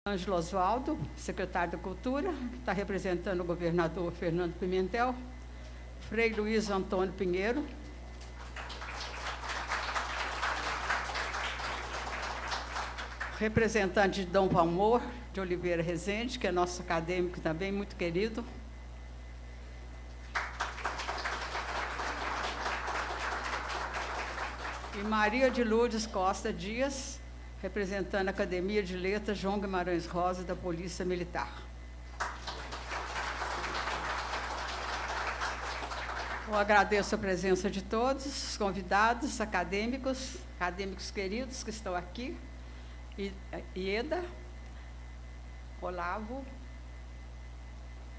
Ângelo Osvaldo, secretário da Cultura, que está representando o governador Fernando Pimentel, Frei Luiz Antônio Pinheiro, representante de Dom Valmor de Oliveira Rezende, que é nosso acadêmico também, muito querido, e Maria de Lourdes Costa Dias, representando a Academia de Letras João Guimarães Rosa, da Polícia Militar. Eu agradeço a presença de todos, os convidados, acadêmicos queridos que estão aqui, Ieda, Olavo,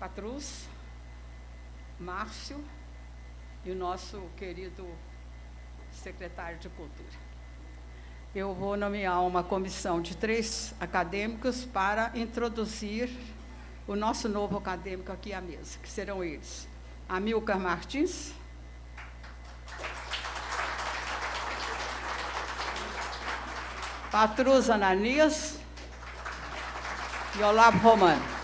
Patrus, Márcio e o nosso querido secretário de Cultura. Eu vou nomear uma comissão de 3 acadêmicos para introduzir o nosso novo acadêmico aqui à mesa, que serão eles: Amilcar Martins, Patrus Ananias e Olavo Romano.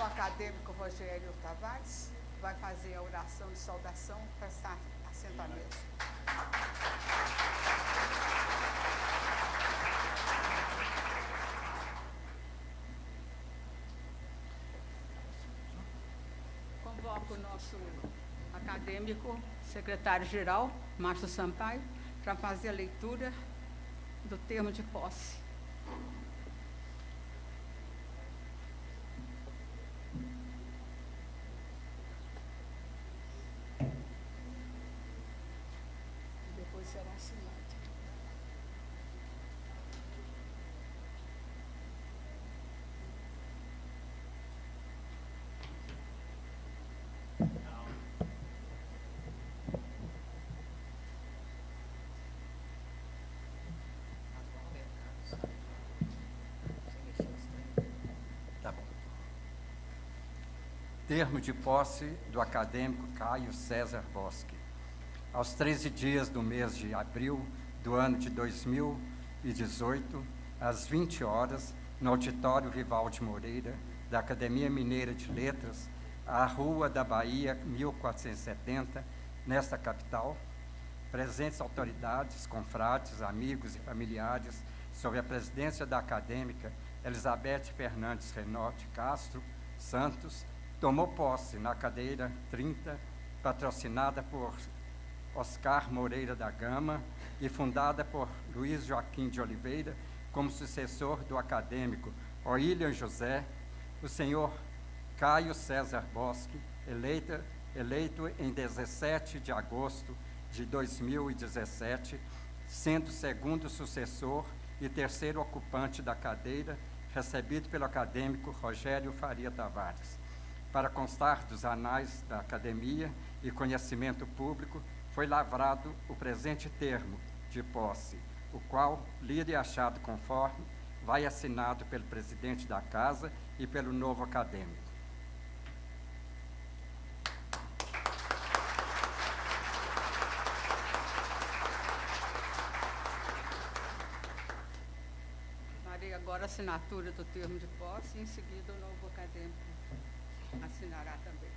Acadêmico Rogério Tavares vai fazer a oração de saudação para estar assento à mesa. Convoco o nosso acadêmico, secretário-geral, Márcio Sampaio, para fazer a leitura do termo de posse. Será assinado. Tá bom. Termo de posse do acadêmico Caio César Bosque. Aos 13 dias do mês de abril do ano de 2018, às 20 horas, no auditório Rivaldi Moreira, da Academia Mineira de Letras, à Rua da Bahia, 1470, nesta capital, presentes autoridades, confrades, amigos e familiares, sob a presidência da acadêmica Elizabeth Fernandes Renault Castro Santos, tomou posse na cadeira 30, patrocinada por Oscar Moreira da Gama e fundada por Luiz Joaquim de Oliveira, como sucessor do acadêmico Oílian José, o senhor Caio César Bosque, eleito em 17 de agosto de 2017, sendo segundo sucessor e terceiro ocupante da cadeira, recebido pelo acadêmico Rogério Faria Tavares. Para constar dos anais da academia e conhecimento público, foi lavrado o presente termo de posse, o qual, lido e achado conforme, vai assinado pelo presidente da Casa e pelo novo acadêmico. Farei agora a assinatura do termo de posse e, em seguida, o novo acadêmico assinará também.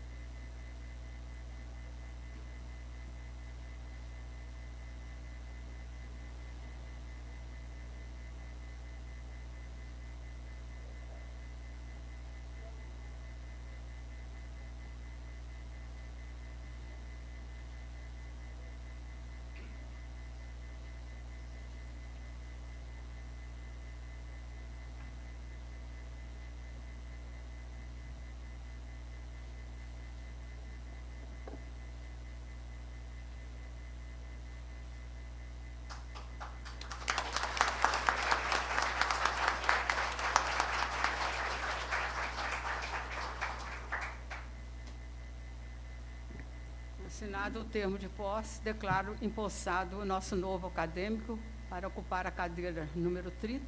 Assinado o termo de posse, declaro empossado o nosso novo acadêmico para ocupar a cadeira número 30,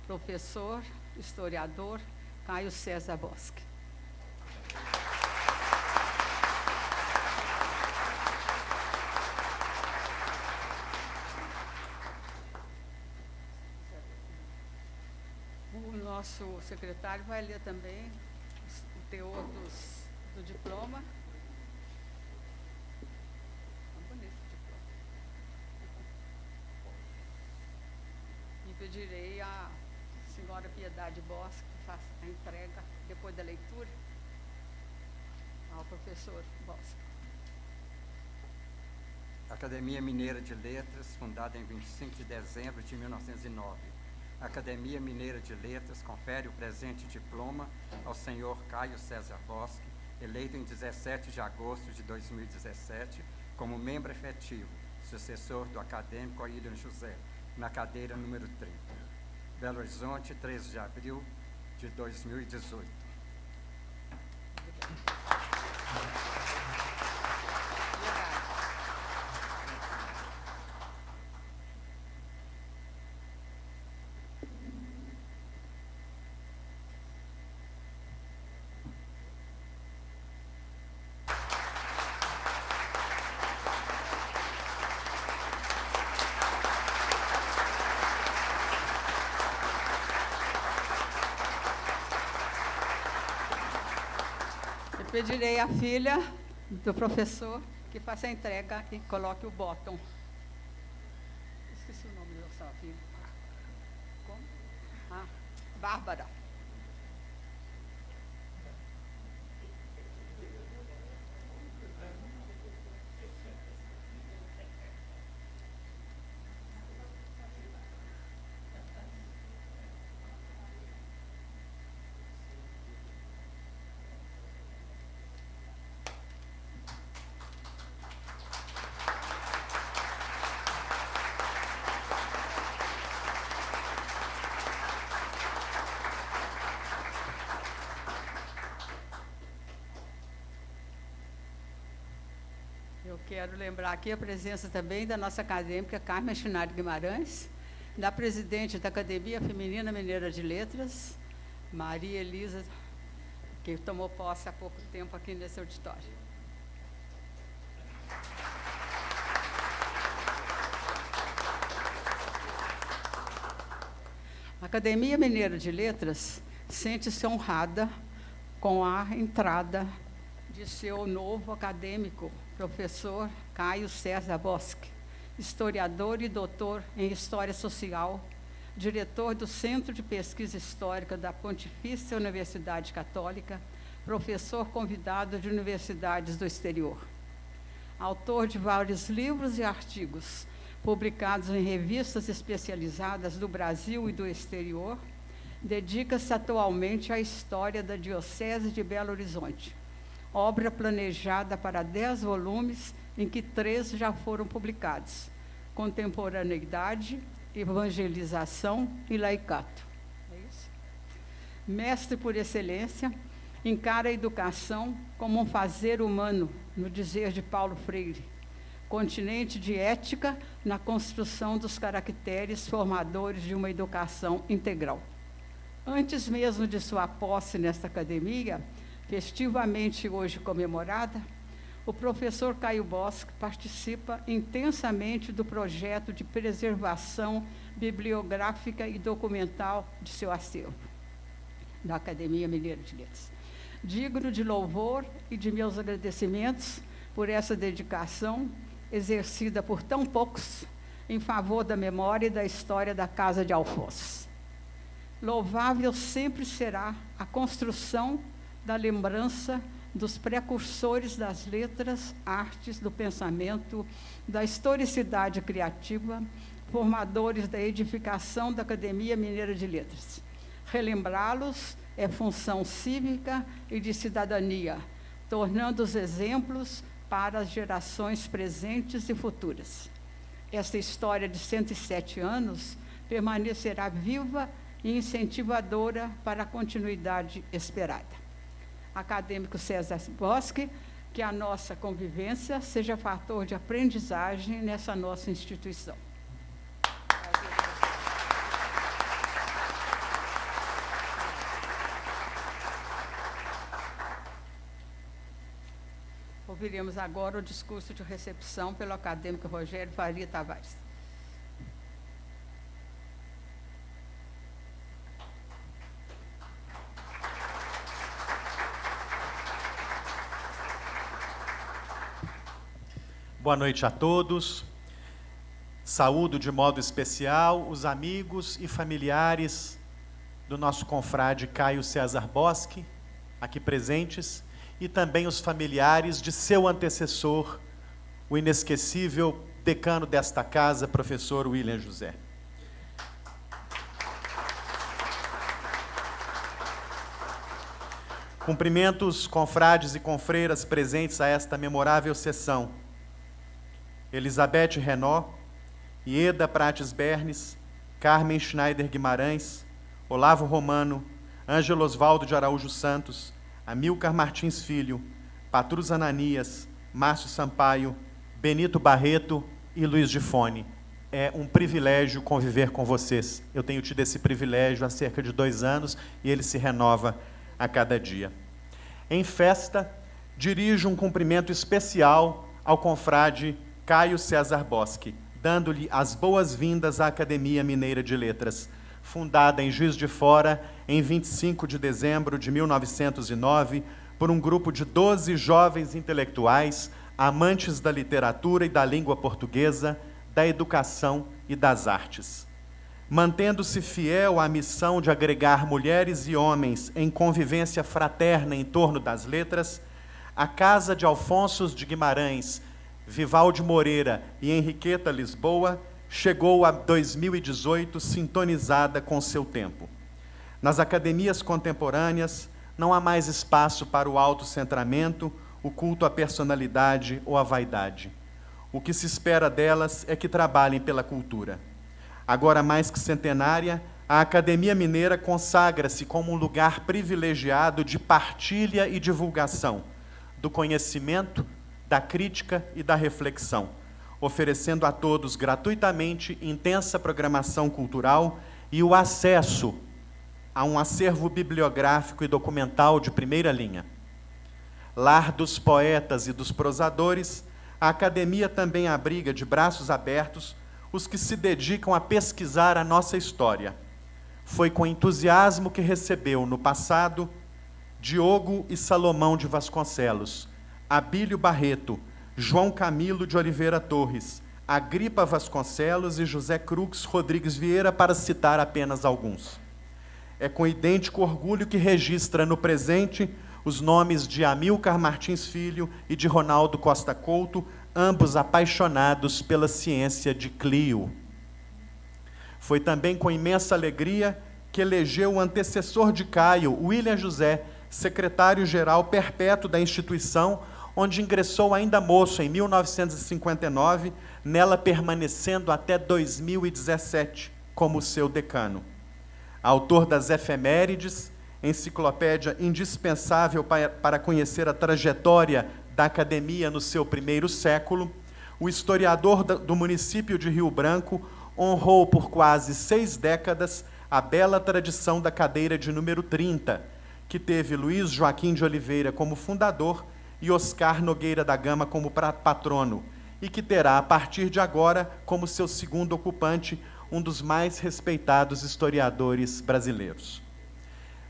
professor, historiador, Caio César Bosque. O nosso secretário vai ler também o teor do diploma. Pedirei à senhora Piedade Bosque que faça a entrega, depois da leitura, ao professor Bosque. Academia Mineira de Letras, fundada em 25 de dezembro de 1909. A Academia Mineira de Letras confere o presente diploma ao senhor Caio César Bosque, eleito em 17 de agosto de 2017 como membro efetivo, sucessor do acadêmico William José, na cadeira número 30. Belo Horizonte, 13 de abril de 2018. Pedirei à filha do professor que faça a entrega e coloque o bottom. Esqueci o nome da sua filha. Como? Ah, Bárbara. Eu quero lembrar aqui a presença também da nossa acadêmica Carmen Chinari Guimarães, da presidente da Academia Feminina Mineira de Letras, Maria Elisa, que tomou posse há pouco tempo aqui nesse auditório. A Academia Mineira de Letras sente-se honrada com a entrada de seu novo acadêmico, professor Caio César Bosque, historiador e doutor em História Social, diretor do Centro de Pesquisa Histórica da Pontifícia Universidade Católica, professor convidado de universidades do exterior. Autor de vários livros e artigos, publicados em revistas especializadas do Brasil e do exterior, dedica-se atualmente à história da Diocese de Belo Horizonte, obra planejada para 10 volumes, em que 3 já foram publicados: Contemporaneidade, Evangelização e Laicato. É isso? Mestre por excelência, encara a educação como um fazer humano, no dizer de Paulo Freire, continente de ética na construção dos caracteres formadores de uma educação integral. Antes mesmo de sua posse nesta academia, festivamente hoje comemorada, o professor Caio Bosque participa intensamente do projeto de preservação bibliográfica e documental de seu acervo, da Academia Mineira de Letras. Digno de louvor e de meus agradecimentos por essa dedicação exercida por tão poucos em favor da memória e da história da Casa de Alfoz. Louvável sempre será a construção da lembrança dos precursores das letras, artes, do pensamento, da historicidade criativa, formadores da edificação da Academia Mineira de Letras. Relembrá-los é função cívica e de cidadania, tornando os exemplos para as gerações presentes e futuras. Esta história de 107 anos permanecerá viva e incentivadora para a continuidade esperada. Acadêmico César Bosque, que a nossa convivência seja fator de aprendizagem nessa nossa instituição. Ouviremos agora o discurso de recepção pelo acadêmico Rogério Faria Tavares. Boa noite a todos. Saúdo de modo especial os amigos e familiares do nosso confrade Caio César Bosque, aqui presentes, e também os familiares de seu antecessor, o inesquecível decano desta casa, professor William José. Cumprimento os confrades e confreiras presentes a esta memorável sessão. Elizabeth Renó, Ieda Prates Bernes, Carmen Schneider Guimarães, Olavo Romano, Ângelo Osvaldo de Araújo Santos, Amilcar Martins Filho, Patrus Ananias, Márcio Sampaio, Benito Barreto e Luiz de Fone. É um privilégio conviver com vocês. Eu tenho tido esse privilégio há cerca de 2 anos e ele se renova a cada dia. Em festa, dirijo um cumprimento especial ao confrade Caio César Bosque, dando-lhe as boas-vindas à Academia Mineira de Letras, fundada em Juiz de Fora em 25 de dezembro de 1909, por um grupo de 12 jovens intelectuais, amantes da literatura e da língua portuguesa, da educação e das artes. Mantendo-se fiel à missão de agregar mulheres e homens em convivência fraterna em torno das letras, a Casa de Alfonso de Guimarães, Vivaldi Moreira e Henriqueta Lisboa chegou a 2018 sintonizada com seu tempo. Nas academias contemporâneas, não há mais espaço para o autocentramento, o culto à personalidade ou à vaidade. O que se espera delas é que trabalhem pela cultura. Agora mais que centenária, a Academia Mineira consagra-se como um lugar privilegiado de partilha e divulgação do conhecimento, da crítica e da reflexão, oferecendo a todos gratuitamente intensa programação cultural e o acesso a um acervo bibliográfico e documental de primeira linha. Lar dos poetas e dos prosadores, a Academia também abriga de braços abertos os que se dedicam a pesquisar a nossa história. Foi com entusiasmo que recebeu, no passado, Diogo e Salomão de Vasconcelos, Abílio Barreto, João Camilo de Oliveira Torres, Agripa Vasconcelos e José Crux Rodrigues Vieira, para citar apenas alguns. É com idêntico orgulho que registra no presente os nomes de Amilcar Martins Filho e de Ronaldo Costa Couto, ambos apaixonados pela ciência de Clio. Foi também com imensa alegria que elegeu o antecessor de Caio, William José, secretário-geral perpétuo da instituição, onde ingressou ainda moço, em 1959, nela permanecendo até 2017, como seu decano. Autor das Efemérides, enciclopédia indispensável para conhecer a trajetória da academia no seu primeiro século, o historiador do município de Rio Branco honrou por quase 6 décadas a bela tradição da cadeira de número 30, que teve Luiz Joaquim de Oliveira como fundador e Oscar Nogueira da Gama como patrono, e que terá, a partir de agora, como seu segundo ocupante, um dos mais respeitados historiadores brasileiros.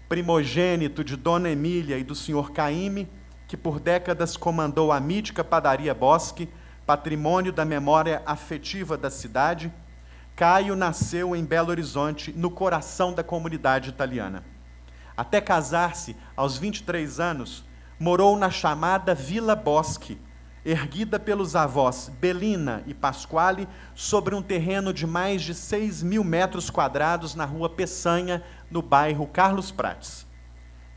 Primogênito de Dona Emília e do Sr. Caíme, que por décadas comandou a mítica padaria Bosque, patrimônio da memória afetiva da cidade, Caio nasceu em Belo Horizonte, no coração da comunidade italiana. Até casar-se, aos 23 anos, morou na chamada Vila Bosque, erguida pelos avós Belina e Pasquale, sobre um terreno de mais de 6.000 metros quadrados na rua Peçanha, no bairro Carlos Prates.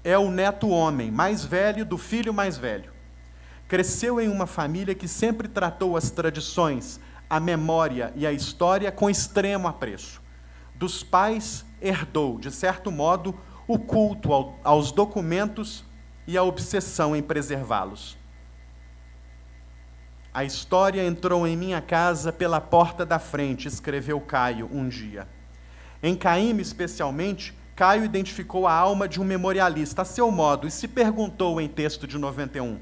É o neto homem mais velho do filho mais velho. Cresceu em uma família que sempre tratou as tradições, a memória e a história com extremo apreço. Dos pais, herdou, de certo modo, o culto aos documentos e a obsessão em preservá-los. A história entrou em minha casa pela porta da frente, escreveu Caio um dia. Em Caíme, especialmente, Caio identificou a alma de um memorialista a seu modo e se perguntou em texto de 91,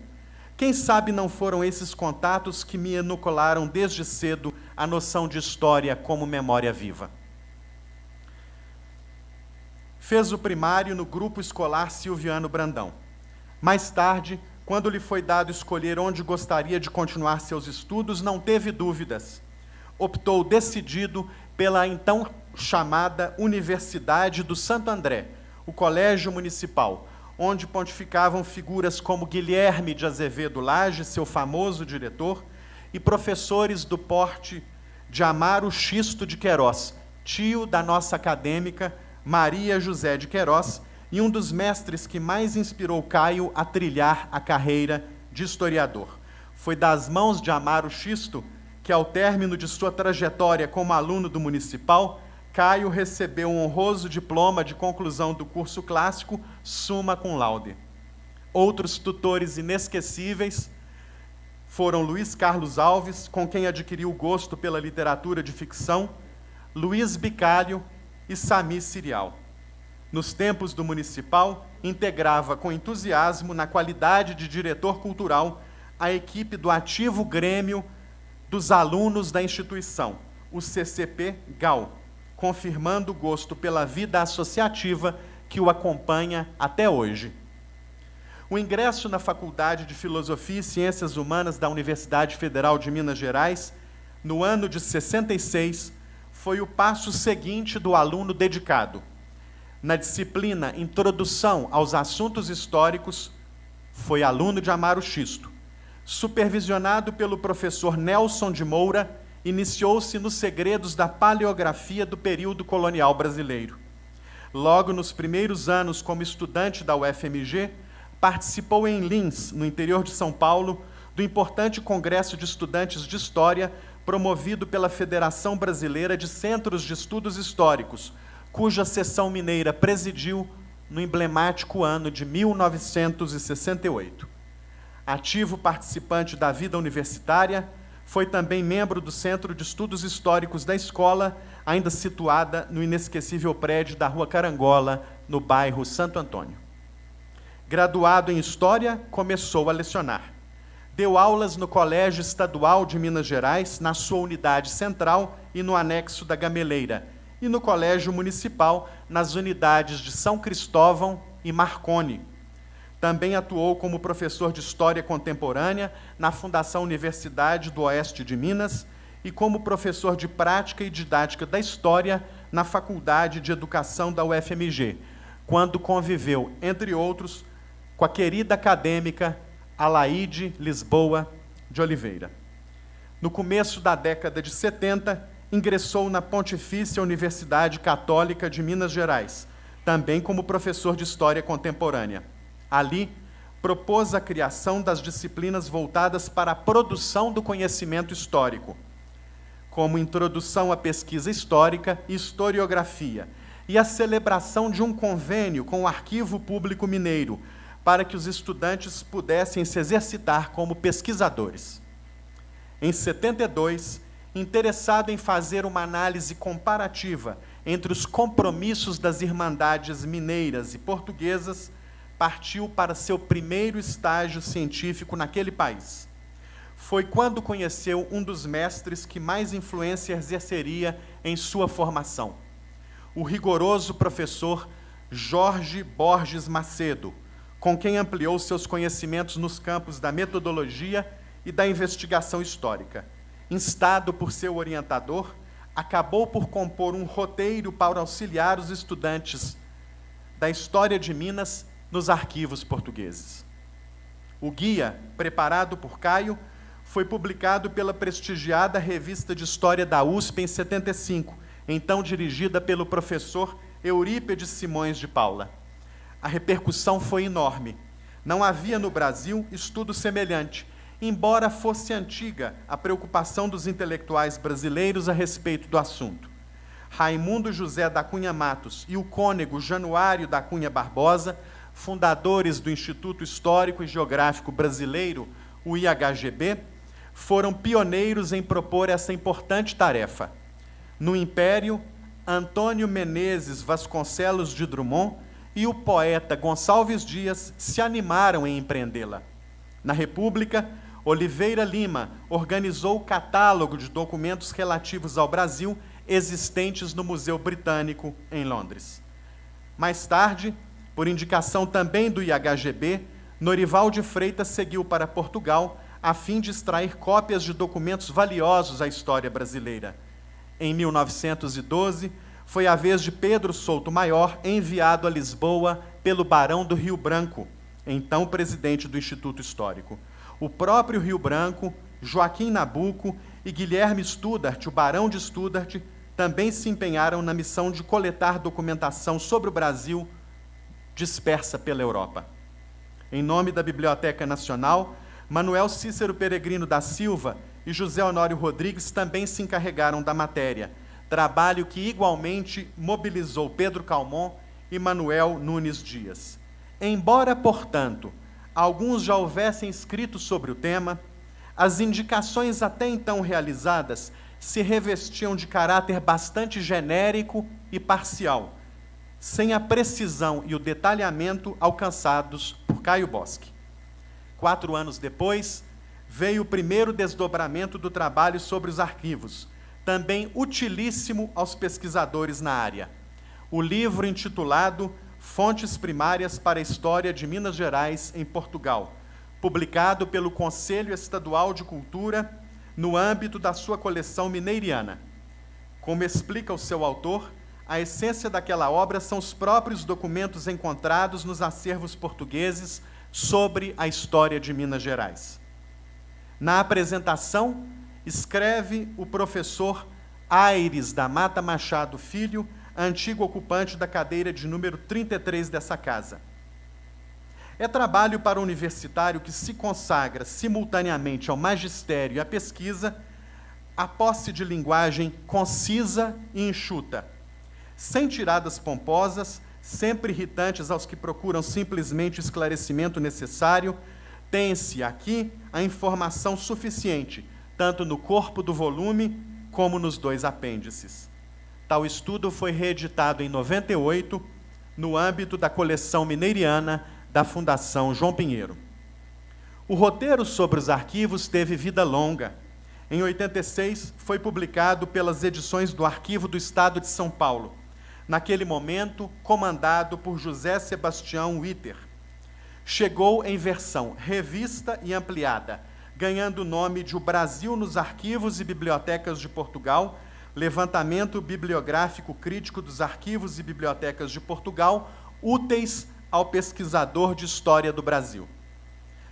quem sabe não foram esses contatos que me inocularam desde cedo a noção de história como memória viva. Fez o primário no grupo escolar Silviano Brandão. Mais tarde, quando lhe foi dado escolher onde gostaria de continuar seus estudos, não teve dúvidas. Optou decidido pela então chamada Universidade do Santo André, o Colégio Municipal, onde pontificavam figuras como Guilherme de Azevedo Lage, seu famoso diretor, e professores do porte de Amaro Xisto de Queiroz, tio da nossa acadêmica Maria José de Queiroz, e um dos mestres que mais inspirou Caio a trilhar a carreira de historiador. Foi das mãos de Amaro Xisto que, ao término de sua trajetória como aluno do Municipal, Caio recebeu um honroso diploma de conclusão do curso clássico Summa Cum Laude. Outros tutores inesquecíveis foram Luiz Carlos Alves, com quem adquiriu gosto pela literatura de ficção, Luiz Bicalho e Sami Sirial. Nos tempos do Municipal, integrava com entusiasmo, na qualidade de diretor cultural, a equipe do ativo Grêmio dos Alunos da instituição, o CCP-GAL, confirmando o gosto pela vida associativa que o acompanha até hoje. O ingresso na Faculdade de Filosofia e Ciências Humanas da Universidade Federal de Minas Gerais, no ano de 66, foi o passo seguinte do aluno dedicado. Na disciplina Introdução aos Assuntos Históricos, foi aluno de Amaro Xisto. Supervisionado pelo professor Nelson de Moura, iniciou-se nos segredos da paleografia do período colonial brasileiro. Logo nos primeiros anos como estudante da UFMG, participou em Lins, no interior de São Paulo, do importante Congresso de Estudantes de História, promovido pela Federação Brasileira de Centros de Estudos Históricos, cuja seção mineira presidiu no emblemático ano de 1968. Ativo participante da vida universitária, foi também membro do Centro de Estudos Históricos da escola, ainda situada no inesquecível prédio da Rua Carangola, no bairro Santo Antônio. Graduado em História, começou a lecionar. Deu aulas no Colégio Estadual de Minas Gerais, na sua unidade central e no anexo da Gameleira, e no Colégio Municipal, nas unidades de São Cristóvão e Marconi. Também atuou como professor de História Contemporânea na Fundação Universidade do Oeste de Minas e como professor de Prática e Didática da História na Faculdade de Educação da UFMG, quando conviveu, entre outros, com a querida acadêmica Alaide Lisboa de Oliveira. No começo da década de 70, ingressou na Pontifícia Universidade Católica de Minas Gerais, também como professor de História Contemporânea. Ali, propôs a criação das disciplinas voltadas para a produção do conhecimento histórico, como Introdução à Pesquisa Histórica e Historiografia, e a celebração de um convênio com o Arquivo Público Mineiro, para que os estudantes pudessem se exercitar como pesquisadores. Em 72, interessado em fazer uma análise comparativa entre os compromissos das Irmandades mineiras e portuguesas, partiu para seu primeiro estágio científico naquele país. Foi quando conheceu um dos mestres que mais influência exerceria em sua formação, o rigoroso professor Jorge Borges Macedo, com quem ampliou seus conhecimentos nos campos da metodologia e da investigação histórica. Instado por seu orientador, acabou por compor um roteiro para auxiliar os estudantes da história de Minas nos arquivos portugueses. O guia, preparado por Caio, foi publicado pela prestigiada Revista de História da USP em 75, então dirigida pelo professor Eurípedes Simões de Paula. A repercussão foi enorme. Não havia no Brasil estudo semelhante, embora fosse antiga a preocupação dos intelectuais brasileiros a respeito do assunto. Raimundo José da Cunha Matos e o cônego Januário da Cunha Barbosa, fundadores do Instituto Histórico e Geográfico Brasileiro, o IHGB, foram pioneiros em propor essa importante tarefa. No Império, Antônio Menezes Vasconcelos de Drummond e o poeta Gonçalves Dias se animaram em empreendê-la. Na República, Oliveira Lima organizou o catálogo de documentos relativos ao Brasil existentes no Museu Britânico, em Londres. Mais tarde, por indicação também do IHGB, Norival de Freitas seguiu para Portugal a fim de extrair cópias de documentos valiosos à história brasileira. Em 1912, foi a vez de Pedro Souto Maior, enviado a Lisboa pelo Barão do Rio Branco, então presidente do Instituto Histórico. O próprio Rio Branco, Joaquim Nabuco e Guilherme Studart, o Barão de Studart, também se empenharam na missão de coletar documentação sobre o Brasil dispersa pela Europa. Em nome da Biblioteca Nacional, Manuel Cícero Peregrino da Silva e José Honório Rodrigues também se encarregaram da matéria, trabalho que igualmente mobilizou Pedro Calmon e Manuel Nunes Dias. Embora, portanto, alguns já houvessem escrito sobre o tema, as indicações até então realizadas se revestiam de caráter bastante genérico e parcial, sem a precisão e o detalhamento alcançados por Caio Boschi. 4 anos depois, veio o primeiro desdobramento do trabalho sobre os arquivos, também utilíssimo aos pesquisadores na área. O livro intitulado Fontes Primárias para a História de Minas Gerais em Portugal, publicado pelo Conselho Estadual de Cultura no âmbito da sua coleção mineiriana. Como explica o seu autor, a essência daquela obra são os próprios documentos encontrados nos acervos portugueses sobre a história de Minas Gerais. Na apresentação, escreve o professor Aires da Mata Machado Filho, antigo ocupante da cadeira de número 33 dessa casa. É trabalho para o universitário que se consagra simultaneamente ao magistério e à pesquisa, a posse de linguagem concisa e enxuta, sem tiradas pomposas, sempre irritantes aos que procuram simplesmente o esclarecimento necessário. Tem-se aqui a informação suficiente, tanto no corpo do volume como nos 2 apêndices. Tal estudo foi reeditado em 98, no âmbito da coleção mineiriana da Fundação João Pinheiro. O roteiro sobre os arquivos teve vida longa. Em 86, foi publicado pelas edições do Arquivo do Estado de São Paulo, naquele momento comandado por José Sebastião Witter. Chegou em versão revista e ampliada, ganhando o nome de O Brasil nos Arquivos e Bibliotecas de Portugal, levantamento bibliográfico crítico dos arquivos e bibliotecas de Portugal, úteis ao pesquisador de história do Brasil.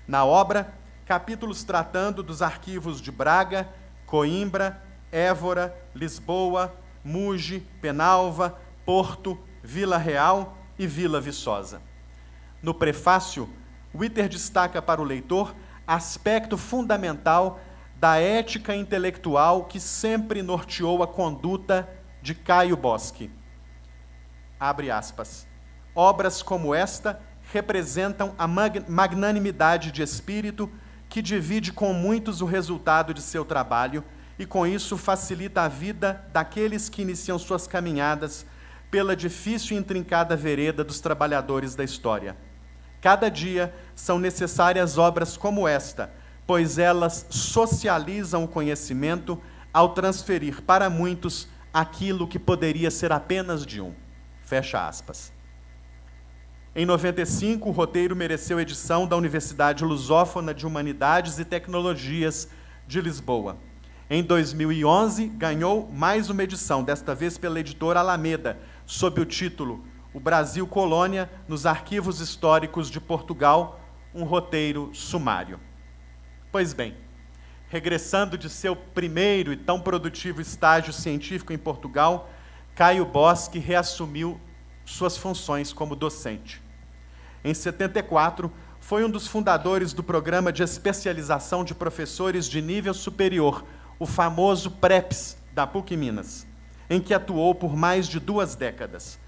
Na obra, capítulos tratando dos arquivos de Braga, Coimbra, Évora, Lisboa, Muge, Penalva, Porto, Vila Real e Vila Viçosa. No prefácio, Witter destaca para o leitor aspecto fundamental da ética intelectual que sempre norteou a conduta de Caio Boschi. Abre aspas. Obras como esta representam a magnanimidade de espírito que divide com muitos o resultado de seu trabalho e, com isso, facilita a vida daqueles que iniciam suas caminhadas pela difícil e intrincada vereda dos trabalhadores da história. Cada dia são necessárias obras como esta, pois elas socializam o conhecimento ao transferir para muitos aquilo que poderia ser apenas de um. Fecha aspas. Em 95, o roteiro mereceu edição da Universidade Lusófona de Humanidades e Tecnologias de Lisboa. Em 2011, ganhou mais uma edição, desta vez pela editora Alameda, sob o título O Brasil Colônia nos Arquivos Históricos de Portugal, um roteiro sumário. Pois bem, regressando de seu primeiro e tão produtivo estágio científico em Portugal, Caio Bosque reassumiu suas funções como docente. Em 74, foi um dos fundadores do Programa de Especialização de Professores de Nível Superior, o famoso PREPS, da PUC Minas, em que atuou por mais de 2 décadas.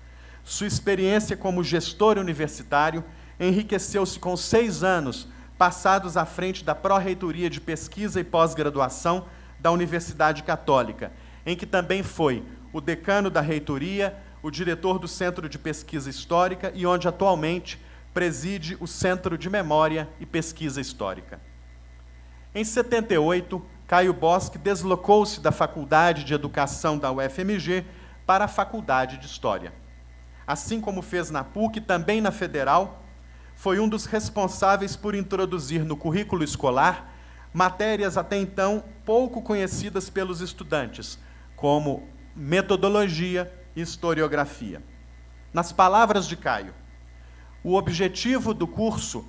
Sua experiência como gestor universitário enriqueceu-se com 6 anos passados à frente da Pró-Reitoria de Pesquisa e Pós-Graduação da Universidade Católica, em que também foi o decano da reitoria, o diretor do Centro de Pesquisa Histórica e onde atualmente preside o Centro de Memória e Pesquisa Histórica. Em 78, Caio Bosque deslocou-se da Faculdade de Educação da UFMG para a Faculdade de História. Assim como fez na PUC, também na Federal, foi um dos responsáveis por introduzir no currículo escolar matérias até então pouco conhecidas pelos estudantes, como metodologia e historiografia. Nas palavras de Caio, o objetivo do curso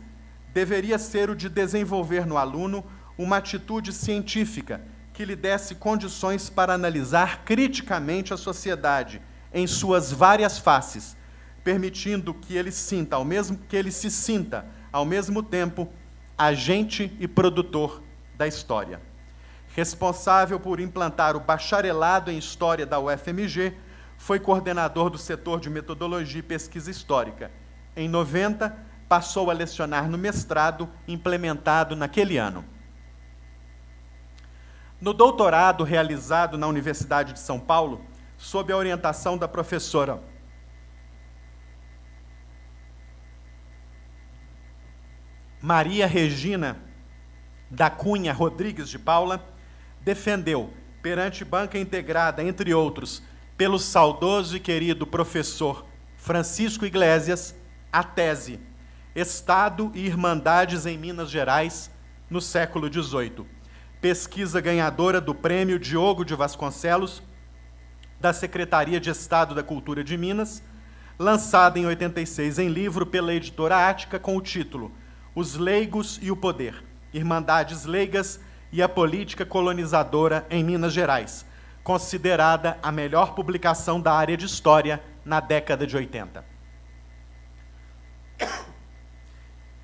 deveria ser o de desenvolver no aluno uma atitude científica que lhe desse condições para analisar criticamente a sociedade em suas várias faces, permitindo que ele se sinta, ao mesmo tempo, agente e produtor da história. Responsável por implantar o bacharelado em História da UFMG, foi coordenador do setor de Metodologia e Pesquisa Histórica. Em 90, passou a lecionar no mestrado, implementado naquele ano. No doutorado realizado na Universidade de São Paulo, sob a orientação da professora Maria Regina da Cunha Rodrigues de Paula, defendeu, perante banca integrada, entre outros, pelo saudoso e querido professor Francisco Iglesias, a tese Estado e Irmandades em Minas Gerais no século XVIII, pesquisa ganhadora do Prêmio Diogo de Vasconcelos, da Secretaria de Estado da Cultura de Minas, lançada em 86 em livro pela editora Ática com o título Os Leigos e o Poder, Irmandades Leigas e a Política Colonizadora em Minas Gerais, considerada a melhor publicação da área de História na década de 80.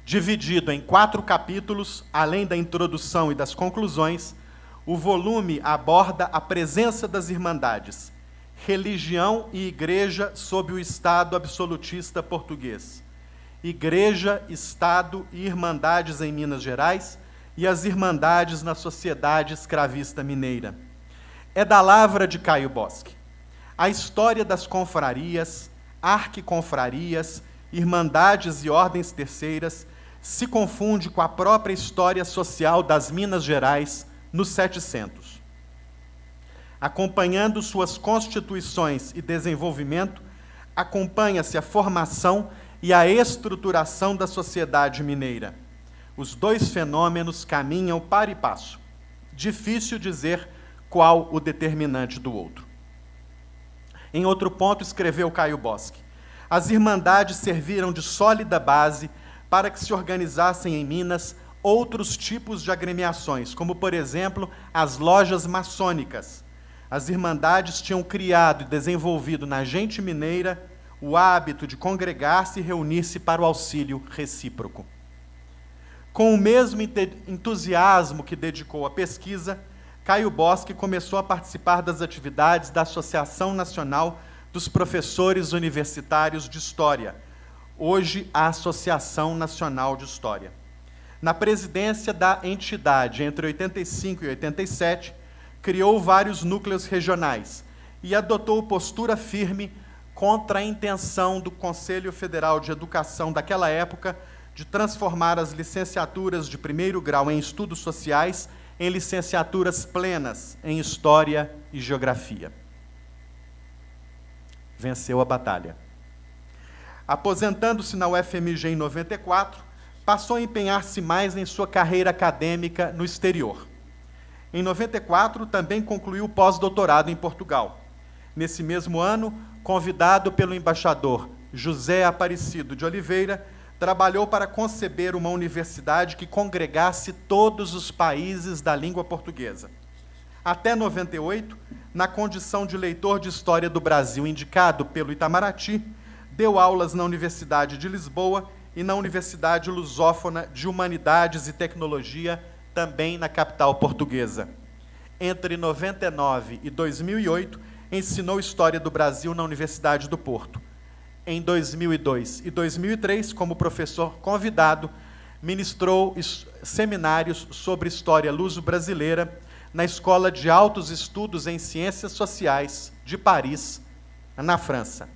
Dividido em 4 capítulos, além da introdução e das conclusões, o volume aborda a presença das Irmandades, religião e igreja sob o Estado absolutista português, igreja, Estado e Irmandades em Minas Gerais e as Irmandades na sociedade escravista mineira. É da lavra de Caio Bosque. A história das confrarias, arquiconfrarias, irmandades e ordens terceiras se confunde com a própria história social das Minas Gerais nos 700. Acompanhando suas constituições e desenvolvimento, acompanha-se a formação e a estruturação da sociedade mineira. Os 2 fenômenos caminham par e passo. Difícil dizer qual o determinante do outro. Em outro ponto, escreveu Caio Bosque, as Irmandades serviram de sólida base para que se organizassem em Minas outros tipos de agremiações, como, por exemplo, as lojas maçônicas. As Irmandades tinham criado e desenvolvido na gente mineira o hábito de congregar-se e reunir-se para o auxílio recíproco. Com o mesmo entusiasmo que dedicou à pesquisa, Caio Bosque começou a participar das atividades da Associação Nacional dos Professores Universitários de História, hoje a Associação Nacional de História. Na presidência da entidade, entre 85 e 87, criou vários núcleos regionais e adotou postura firme contra a intenção do Conselho Federal de Educação daquela época de transformar as licenciaturas de primeiro grau em estudos sociais em licenciaturas plenas em História e Geografia. Venceu a batalha. Aposentando-se na UFMG em 94, passou a empenhar-se mais em sua carreira acadêmica no exterior. Em 94, também concluiu o pós-doutorado em Portugal. Nesse mesmo ano, convidado pelo embaixador José Aparecido de Oliveira, trabalhou para conceber uma universidade que congregasse todos os países da língua portuguesa. Até 98, na condição de leitor de História do Brasil indicado pelo Itamaraty, deu aulas na Universidade de Lisboa e na Universidade Lusófona de Humanidades e Tecnologia, também na capital portuguesa. Entre 99 e 2008, ensinou História do Brasil na Universidade do Porto. Em 2002 e 2003, como professor convidado, ministrou seminários sobre História luso-brasileira na Escola de Altos Estudos em Ciências Sociais de Paris, na França.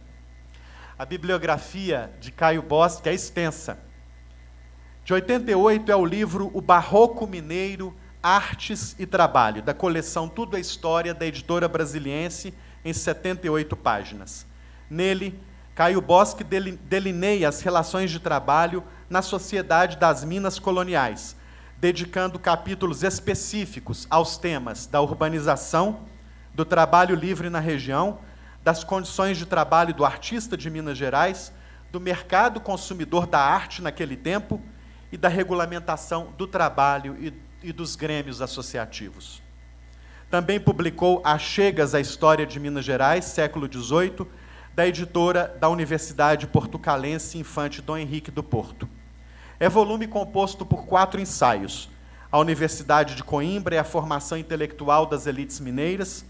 A bibliografia de Caio Bosque é extensa. De 88 é o livro O Barroco Mineiro, Artes e Trabalho, da coleção Tudo é História, da editora Brasiliense, em 78 páginas. Nele, Caio Bosque delineia as relações de trabalho na sociedade das Minas coloniais, dedicando capítulos específicos aos temas da urbanização, do trabalho livre na região, das condições de trabalho do artista de Minas Gerais, do mercado consumidor da arte naquele tempo e da regulamentação do trabalho e dos grêmios associativos. Também publicou Achegas à História de Minas Gerais, século XVIII, da editora da Universidade Portucalense Infante Dom Henrique do Porto. É volume composto por 4 ensaios: A Universidade de Coimbra e a Formação Intelectual das Elites Mineiras,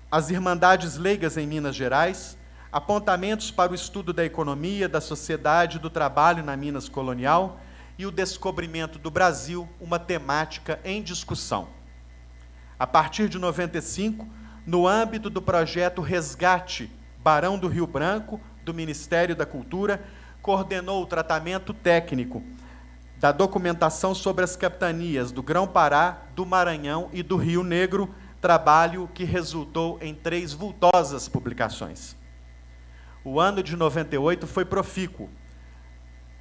As Irmandades Leigas em Minas Gerais, Apontamentos para o Estudo da Economia, da Sociedade e do Trabalho na Minas Colonial e o Descobrimento do Brasil, uma temática em discussão. A partir de 95, no âmbito do projeto Resgate Barão do Rio Branco, do Ministério da Cultura, coordenou o tratamento técnico da documentação sobre as capitanias do Grão-Pará, do Maranhão e do Rio Negro, trabalho que resultou em 3 vultosas publicações. O ano de 98 foi profícuo.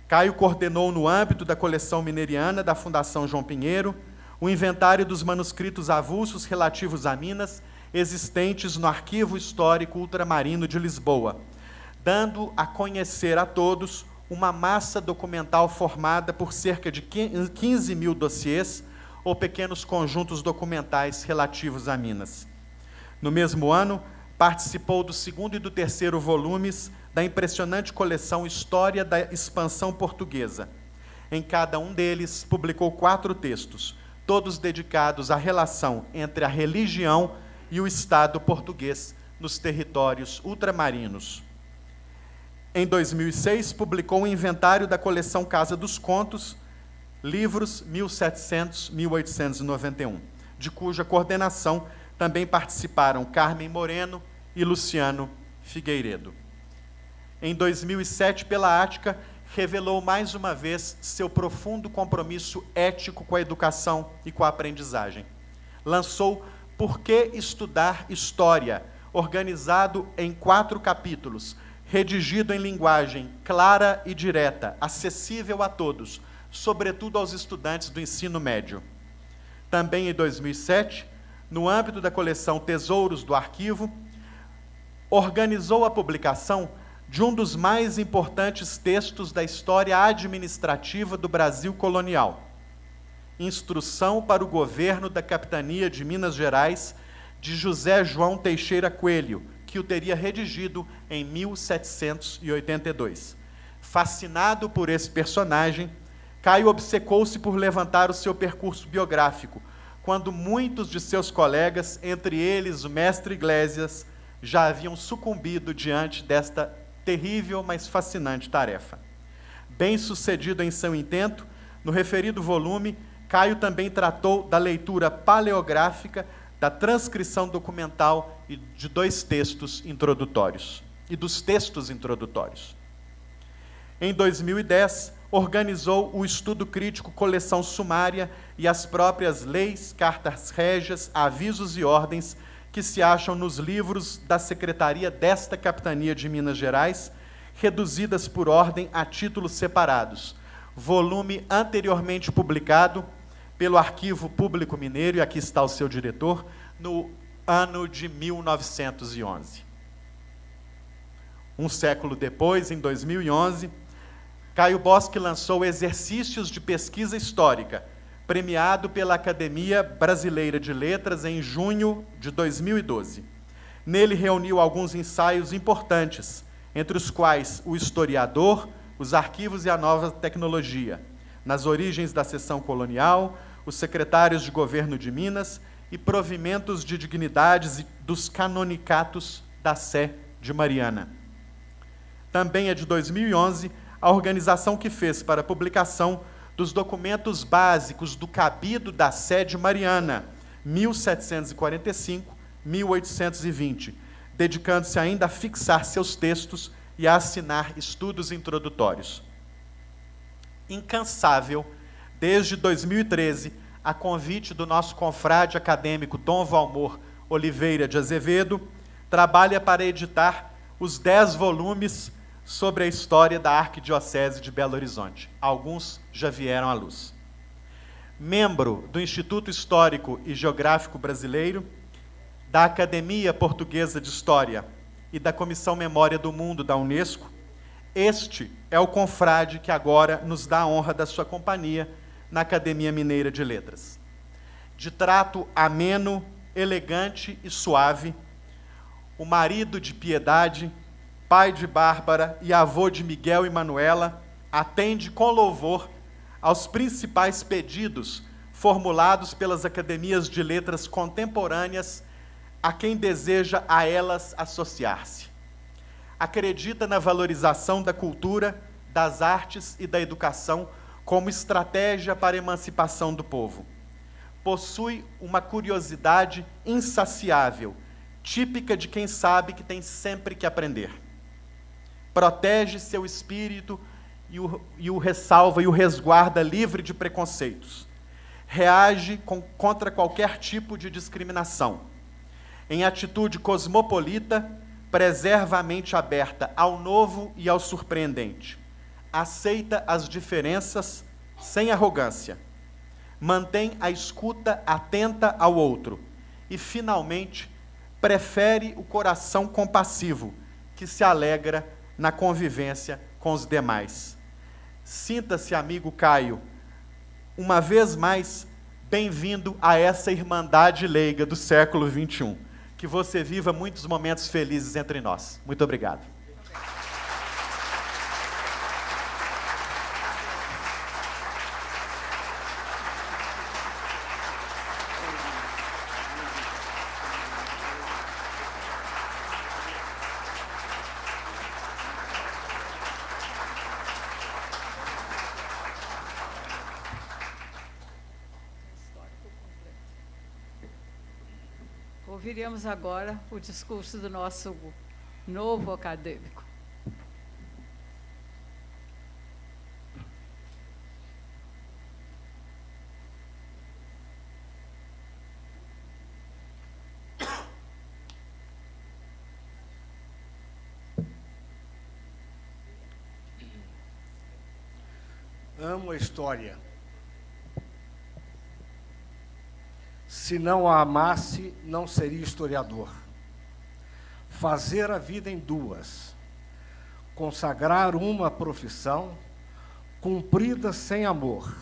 Caio coordenou, no âmbito da coleção mineiriana da Fundação João Pinheiro, o inventário dos manuscritos avulsos relativos a Minas, existentes no Arquivo Histórico Ultramarino de Lisboa, dando a conhecer a todos uma massa documental formada por cerca de 15 mil dossiês ou pequenos conjuntos documentais relativos a Minas. No mesmo ano, participou do 2º e do 3º volumes da impressionante coleção História da Expansão Portuguesa. Em cada um deles, publicou 4 textos, todos dedicados à relação entre a religião e o Estado português nos territórios ultramarinos. Em 2006, publicou o inventário da coleção Casa dos Contos, livros 1700-1891, de cuja coordenação também participaram Carmen Moreno e Luciano Figueiredo. Em 2007, pela Ática, revelou mais uma vez seu profundo compromisso ético com a educação e com a aprendizagem. Lançou Por que Estudar História, organizado em 4 capítulos, redigido em linguagem clara e direta, acessível a todos, sobretudo aos estudantes do ensino médio. Também em 2007, no âmbito da coleção Tesouros do Arquivo, organizou a publicação de um dos mais importantes textos da história administrativa do Brasil colonial, Instrução para o Governo da Capitania de Minas Gerais, de José João Teixeira Coelho, que o teria redigido em 1782. Fascinado por esse personagem, Caio obcecou-se por levantar o seu percurso biográfico, quando muitos de seus colegas, entre eles o mestre Iglesias, já haviam sucumbido diante desta terrível, mas fascinante tarefa. Bem-sucedido em seu intento, no referido volume, Caio também tratou da leitura paleográfica, da transcrição documental e de 2 textos introdutórios, e dos textos introdutórios. Em 2010, organizou o estudo crítico Coleção Sumária e as próprias leis, cartas régias, avisos e ordens que se acham nos livros da Secretaria desta Capitania de Minas Gerais, reduzidas por ordem a títulos separados. Volume anteriormente publicado pelo Arquivo Público Mineiro, e aqui está o seu diretor, no ano de 1911. Um século depois, em 2011, Caio Boschi lançou Exercícios de Pesquisa Histórica, premiado pela Academia Brasileira de Letras em junho de 2012. Nele reuniu alguns ensaios importantes, entre os quais O Historiador, Os Arquivos e a Nova Tecnologia, Nas Origens da Seção Colonial, Os Secretários de Governo de Minas e Provimentos de Dignidades dos Canonicatos da Sé de Mariana. Também é de 2011 a organização que fez para a publicação dos documentos básicos do cabido da Sé de Mariana, 1745-1820, dedicando-se ainda a fixar seus textos e a assinar estudos introdutórios. Incansável, desde 2013, a convite do nosso confrade acadêmico Dom Valmor Oliveira de Azevedo, trabalha para editar os 10 volumes sobre a história da Arquidiocese de Belo Horizonte. Alguns já vieram à luz. Membro do Instituto Histórico e Geográfico Brasileiro, da Academia Portuguesa de História e da Comissão Memória do Mundo da Unesco, este é o confrade que agora nos dá a honra da sua companhia na Academia Mineira de Letras. De trato ameno, elegante e suave, o marido de Piedade, pai de Bárbara e avô de Miguel e Manuela, atende com louvor aos principais pedidos formulados pelas academias de letras contemporâneas a quem deseja a elas associar-se. Acredita na valorização da cultura, das artes e da educação como estratégia para a emancipação do povo. Possui uma curiosidade insaciável, típica de quem sabe que tem sempre que aprender. Protege seu espírito e o ressalva e o resguarda livre de preconceitos. Reage contra qualquer tipo de discriminação. Em atitude cosmopolita, preserva a mente aberta ao novo e ao surpreendente. Aceita as diferenças sem arrogância. Mantém a escuta atenta ao outro. E, finalmente, prefere o coração compassivo, que se alegra na convivência com os demais. Sinta-se, amigo Caio, uma vez mais, bem-vindo a essa irmandade leiga do século XXI. Que você viva muitos momentos felizes entre nós. Muito obrigado. Ouviremos agora o discurso do nosso novo acadêmico. Amo a história. Se não a amasse, não seria historiador. Fazer a vida em duas. Consagrar uma profissão, cumprida sem amor.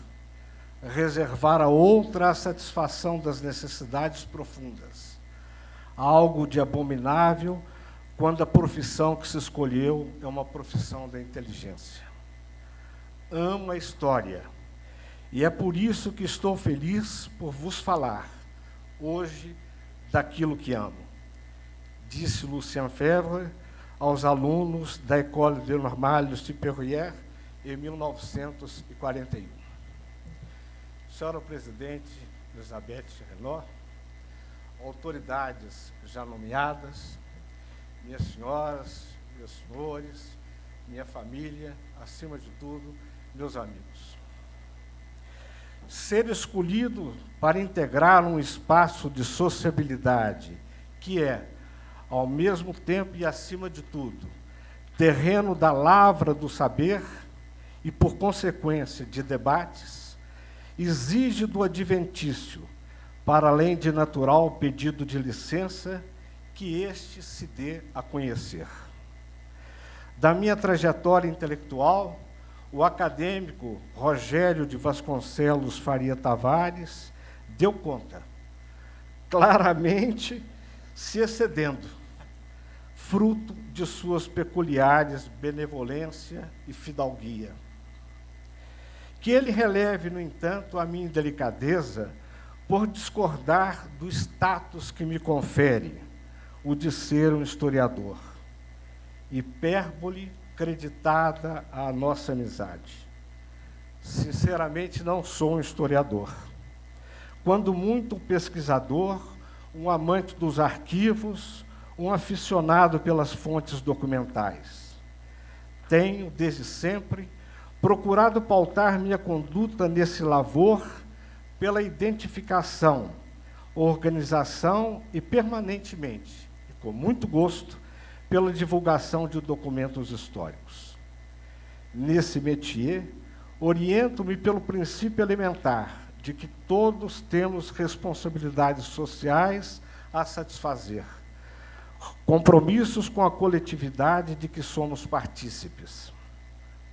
Reservar a outra a satisfação das necessidades profundas. Algo de abominável quando a profissão que se escolheu é uma profissão da inteligência. Amo a história. E é por isso que estou feliz por vos falar hoje daquilo que amo, disse Lucien Febvre aos alunos da École des Normales Supérieures em 1941. Senhora Presidente Elizabeth Renaud, autoridades já nomeadas, minhas senhoras, meus senhores, minha família, acima de tudo, meus amigos, ser escolhido para integrar um espaço de sociabilidade que é, ao mesmo tempo e acima de tudo, terreno da lavra do saber e, por consequência, de debates, exige do adventício, para além de natural pedido de licença, que este se dê a conhecer. Da minha trajetória intelectual, o acadêmico Rogério de Vasconcelos Faria Tavares deu conta, claramente se excedendo, fruto de suas peculiares benevolência e fidalguia. Que ele releve, no entanto, a minha indelicadeza por discordar do status que me confere, o de ser um historiador. Hipérbole creditada à nossa amizade. Sinceramente, não sou um historiador. Quando muito, um pesquisador, um amante dos arquivos, um aficionado pelas fontes documentais. Tenho, desde sempre, procurado pautar minha conduta nesse lavor pela identificação, organização e, permanentemente, e com muito gosto, pela divulgação de documentos históricos. Nesse métier, oriento-me pelo princípio elementar de que todos temos responsabilidades sociais a satisfazer, compromissos com a coletividade de que somos partícipes.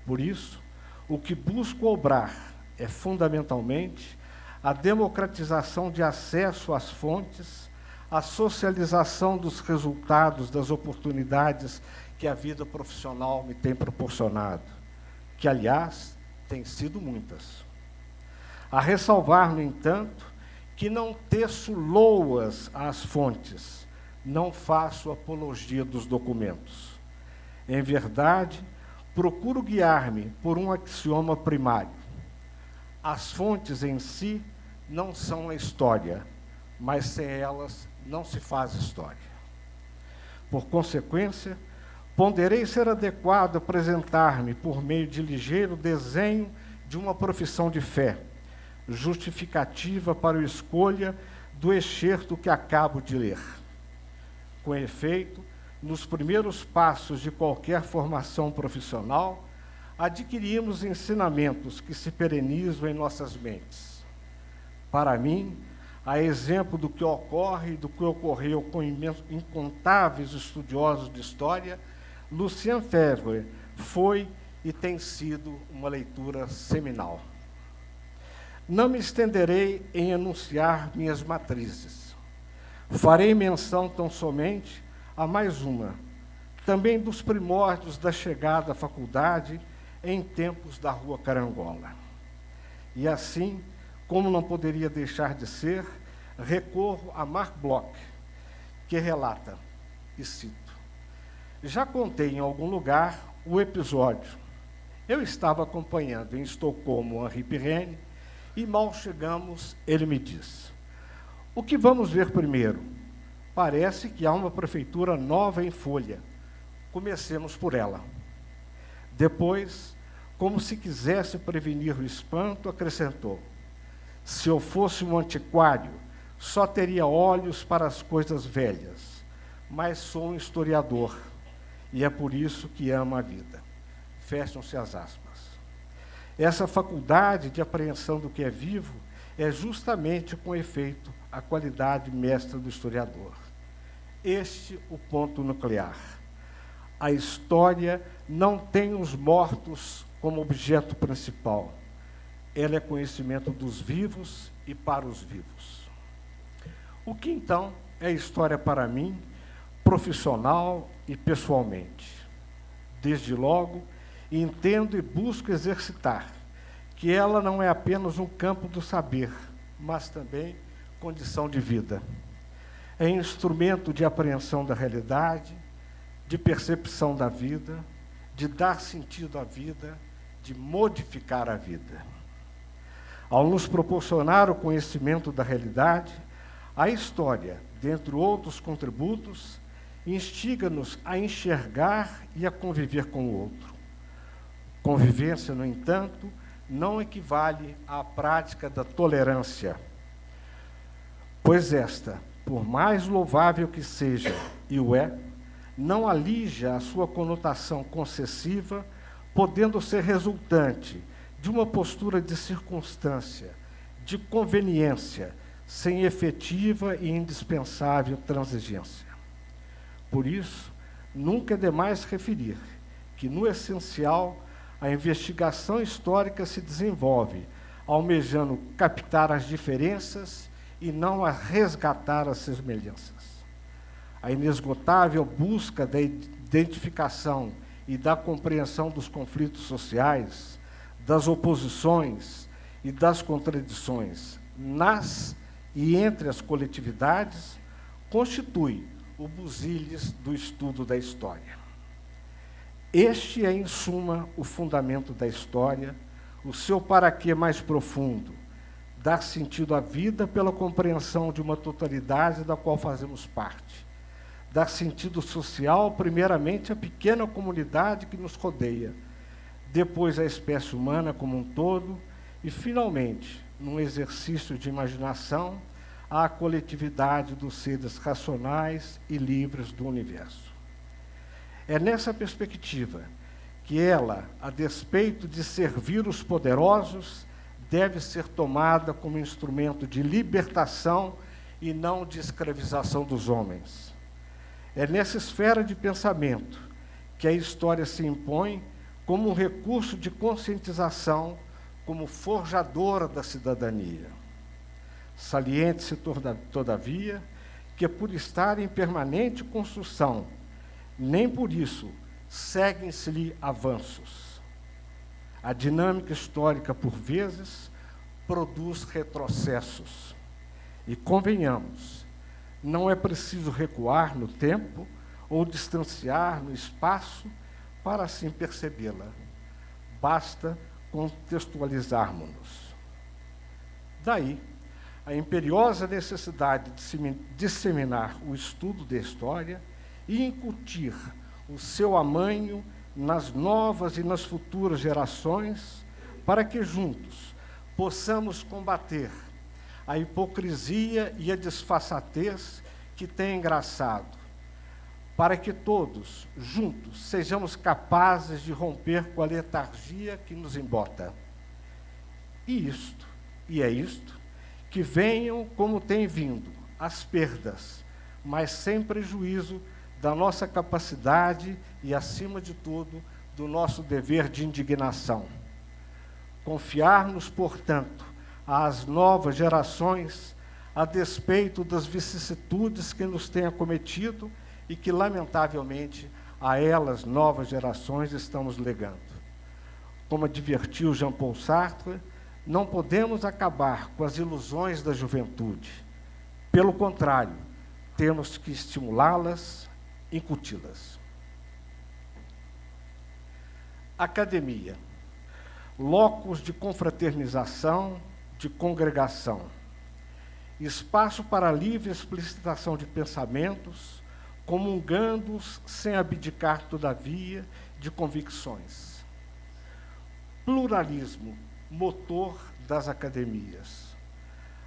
Por isso, o que busco obrar é, fundamentalmente, a democratização de acesso às fontes, a socialização dos resultados das oportunidades que a vida profissional me tem proporcionado, que, aliás, têm sido muitas. A ressalvar, no entanto, que não teço loas às fontes, não faço apologia dos documentos. Em verdade, procuro guiar-me por um axioma primário. As fontes em si não são a história, mas sem elas não se faz história. Por consequência, ponderei ser adequado apresentar-me por meio de ligeiro desenho de uma profissão de fé, justificativa para a escolha do excerto que acabo de ler. Com efeito, nos primeiros passos de qualquer formação profissional, adquirimos ensinamentos que se perenizam em nossas mentes. Para mim, a exemplo do que ocorre e do que ocorreu com incontáveis estudiosos de história, Lucien Febvre foi e tem sido uma leitura seminal. Não me estenderei em enunciar minhas matrizes. Farei menção tão somente a mais uma, também dos primórdios da chegada à faculdade em tempos da Rua Carangola. E assim, como não poderia deixar de ser, recorro a Marc Bloch, que relata, e cito: já contei em algum lugar o episódio. Eu estava acompanhando em Estocolmo Henri Pirenne e mal chegamos, ele me diz: o que vamos ver primeiro? Parece que há uma prefeitura nova em folha. Comecemos por ela. Depois, como se quisesse prevenir o espanto, acrescentou: se eu fosse um antiquário, só teria olhos para as coisas velhas, mas sou um historiador, e é por isso que amo a vida. Fecham-se as aspas. Essa faculdade de apreensão do que é vivo é justamente, com efeito, a qualidade mestra do historiador. Este o ponto nuclear. A história não tem os mortos como objeto principal. Ela é conhecimento dos vivos e para os vivos. O que, então, é história para mim, profissional e pessoalmente? Desde logo, entendo e busco exercitar que ela não é apenas um campo do saber, mas também condição de vida. É instrumento de apreensão da realidade, de percepção da vida, de dar sentido à vida, de modificar a vida. Ao nos proporcionar o conhecimento da realidade, a história, dentre outros contributos, instiga-nos a enxergar e a conviver com o outro. Convivência, no entanto, não equivale à prática da tolerância, pois esta, por mais louvável que seja, e o é, não alija a sua conotação concessiva, podendo ser resultante de uma postura de circunstância, de conveniência, sem efetiva e indispensável transigência. Por isso, nunca é demais referir que, no essencial, a investigação histórica se desenvolve almejando captar as diferenças e não a resgatar as semelhanças. A inesgotável busca da identificação e da compreensão dos conflitos sociais, das oposições e das contradições nas e entre as coletividades constitui o busilis do estudo da história. Este é, em suma, o fundamento da história, o seu para-quê mais profundo, dar sentido à vida pela compreensão de uma totalidade da qual fazemos parte, dar sentido social, primeiramente, à pequena comunidade que nos rodeia, depois à espécie humana como um todo, e, finalmente, num exercício de imaginação, à coletividade dos seres racionais e livres do universo. É nessa perspectiva que ela, a despeito de servir os poderosos, deve ser tomada como instrumento de libertação e não de escravização dos homens. É nessa esfera de pensamento que a história se impõe como um recurso de conscientização, como forjadora da cidadania. Saliente-se, todavia, que, por estar em permanente construção, nem por isso seguem-se-lhe avanços. A dinâmica histórica, por vezes, produz retrocessos. E, convenhamos, não é preciso recuar no tempo ou distanciar no espaço para assim percebê-la. Basta contextualizarmos-nos. Daí, a imperiosa necessidade de disseminar o estudo da história e incutir o seu amanho nas novas e nas futuras gerações, para que juntos possamos combater a hipocrisia e a disfarçatez que tem engraçado, para que todos, juntos, sejamos capazes de romper com a letargia que nos embota. E é isto, que venham como tem vindo, as perdas, mas sem prejuízo da nossa capacidade e, acima de tudo, do nosso dever de indignação. Confiar-nos, portanto, às novas gerações, a despeito das vicissitudes que nos têm acometido e que, lamentavelmente, a elas, novas gerações, estamos legando. Como advertiu Jean-Paul Sartre, não podemos acabar com as ilusões da juventude. Pelo contrário, temos que estimulá-las, incuti-las. Academia, locus de confraternização, de congregação, espaço para livre explicitação de pensamentos, comungando-os sem abdicar, todavia, de convicções. Pluralismo, motor das academias.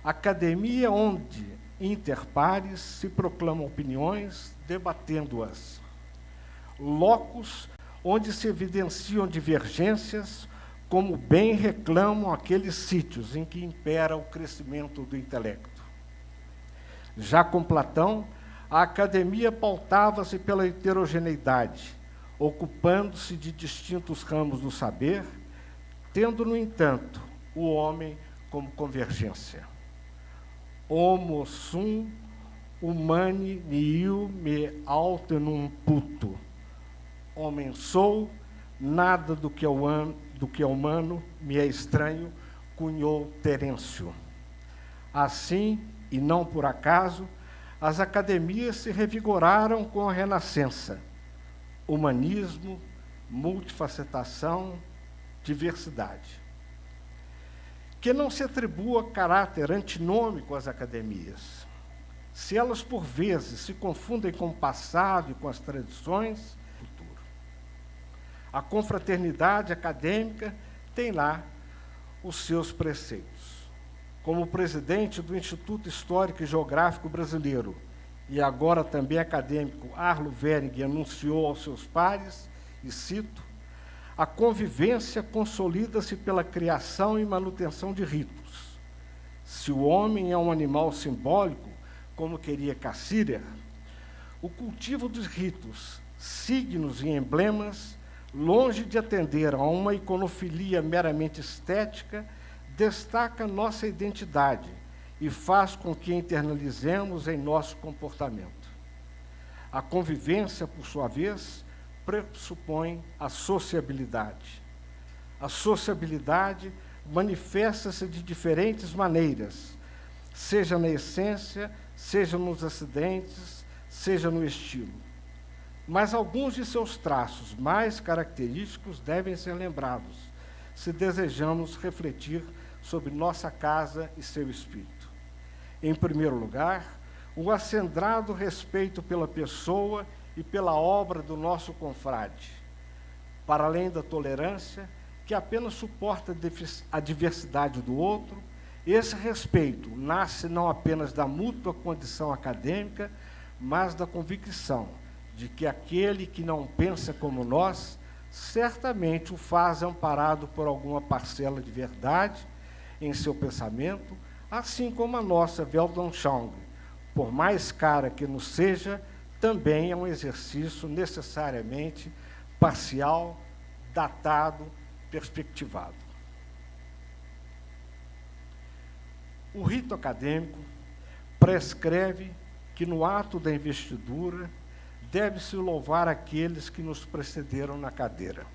Academia onde, interpares, se proclamam opiniões, debatendo-as. Locus onde se evidenciam divergências, como bem reclamam aqueles sítios em que impera o crescimento do intelecto. Já com Platão, a academia pautava-se pela heterogeneidade, ocupando-se de distintos ramos do saber, tendo, no entanto, o homem como convergência. Homo sum humani nihil me alterum puto. Homem sou, nada do que é humano me é estranho, cunhou Terêncio. Assim, e não por acaso, as academias se revigoraram com a Renascença. Humanismo, multifacetação, diversidade. Que não se atribua caráter antinômico às academias. Se elas, por vezes, se confundem com o passado e com as tradições, futuro. A confraternidade acadêmica tem lá os seus preceitos. Como presidente do Instituto Histórico e Geográfico Brasileiro, e agora também acadêmico, Arlo Vernig anunciou aos seus pares, e cito, a convivência consolida-se pela criação e manutenção de ritos. Se o homem é um animal simbólico, como queria Cassirer, o cultivo dos ritos, signos e emblemas, longe de atender a uma iconofilia meramente estética, destaca nossa identidade e faz com que internalizemos em nosso comportamento. A convivência, por sua vez, pressupõe a sociabilidade. A sociabilidade manifesta-se de diferentes maneiras, seja na essência, seja nos acidentes, seja no estilo. Mas alguns de seus traços mais característicos devem ser lembrados, se desejamos refletir sobre nossa casa e seu espírito. Em primeiro lugar, o acendrado respeito pela pessoa e pela obra do nosso confrade, para além da tolerância, que apenas suporta a diversidade do outro. Esse respeito nasce não apenas da mútua condição acadêmica, mas da convicção de que aquele que não pensa como nós, certamente o faz amparado por alguma parcela de verdade em seu pensamento, assim como a nossa Weltanschauung, por mais cara que nos seja, também é um exercício necessariamente parcial, datado, perspectivado. O rito acadêmico prescreve que no ato da investidura deve-se louvar aqueles que nos precederam na cadeira.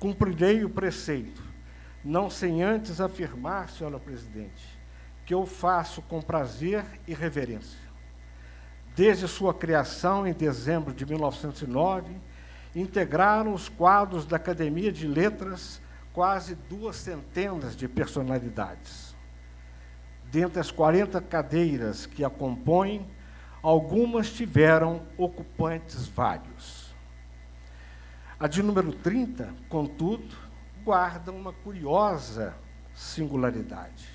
Cumprirei o preceito, não sem antes afirmar, senhora presidente, que eu faço com prazer e reverência. Desde sua criação, em dezembro de 1909, integraram os quadros da Academia de Letras quase 200 de personalidades. Dentre as 40 cadeiras que a compõem, algumas tiveram ocupantes vários. A de número 30, contudo, guarda uma curiosa singularidade.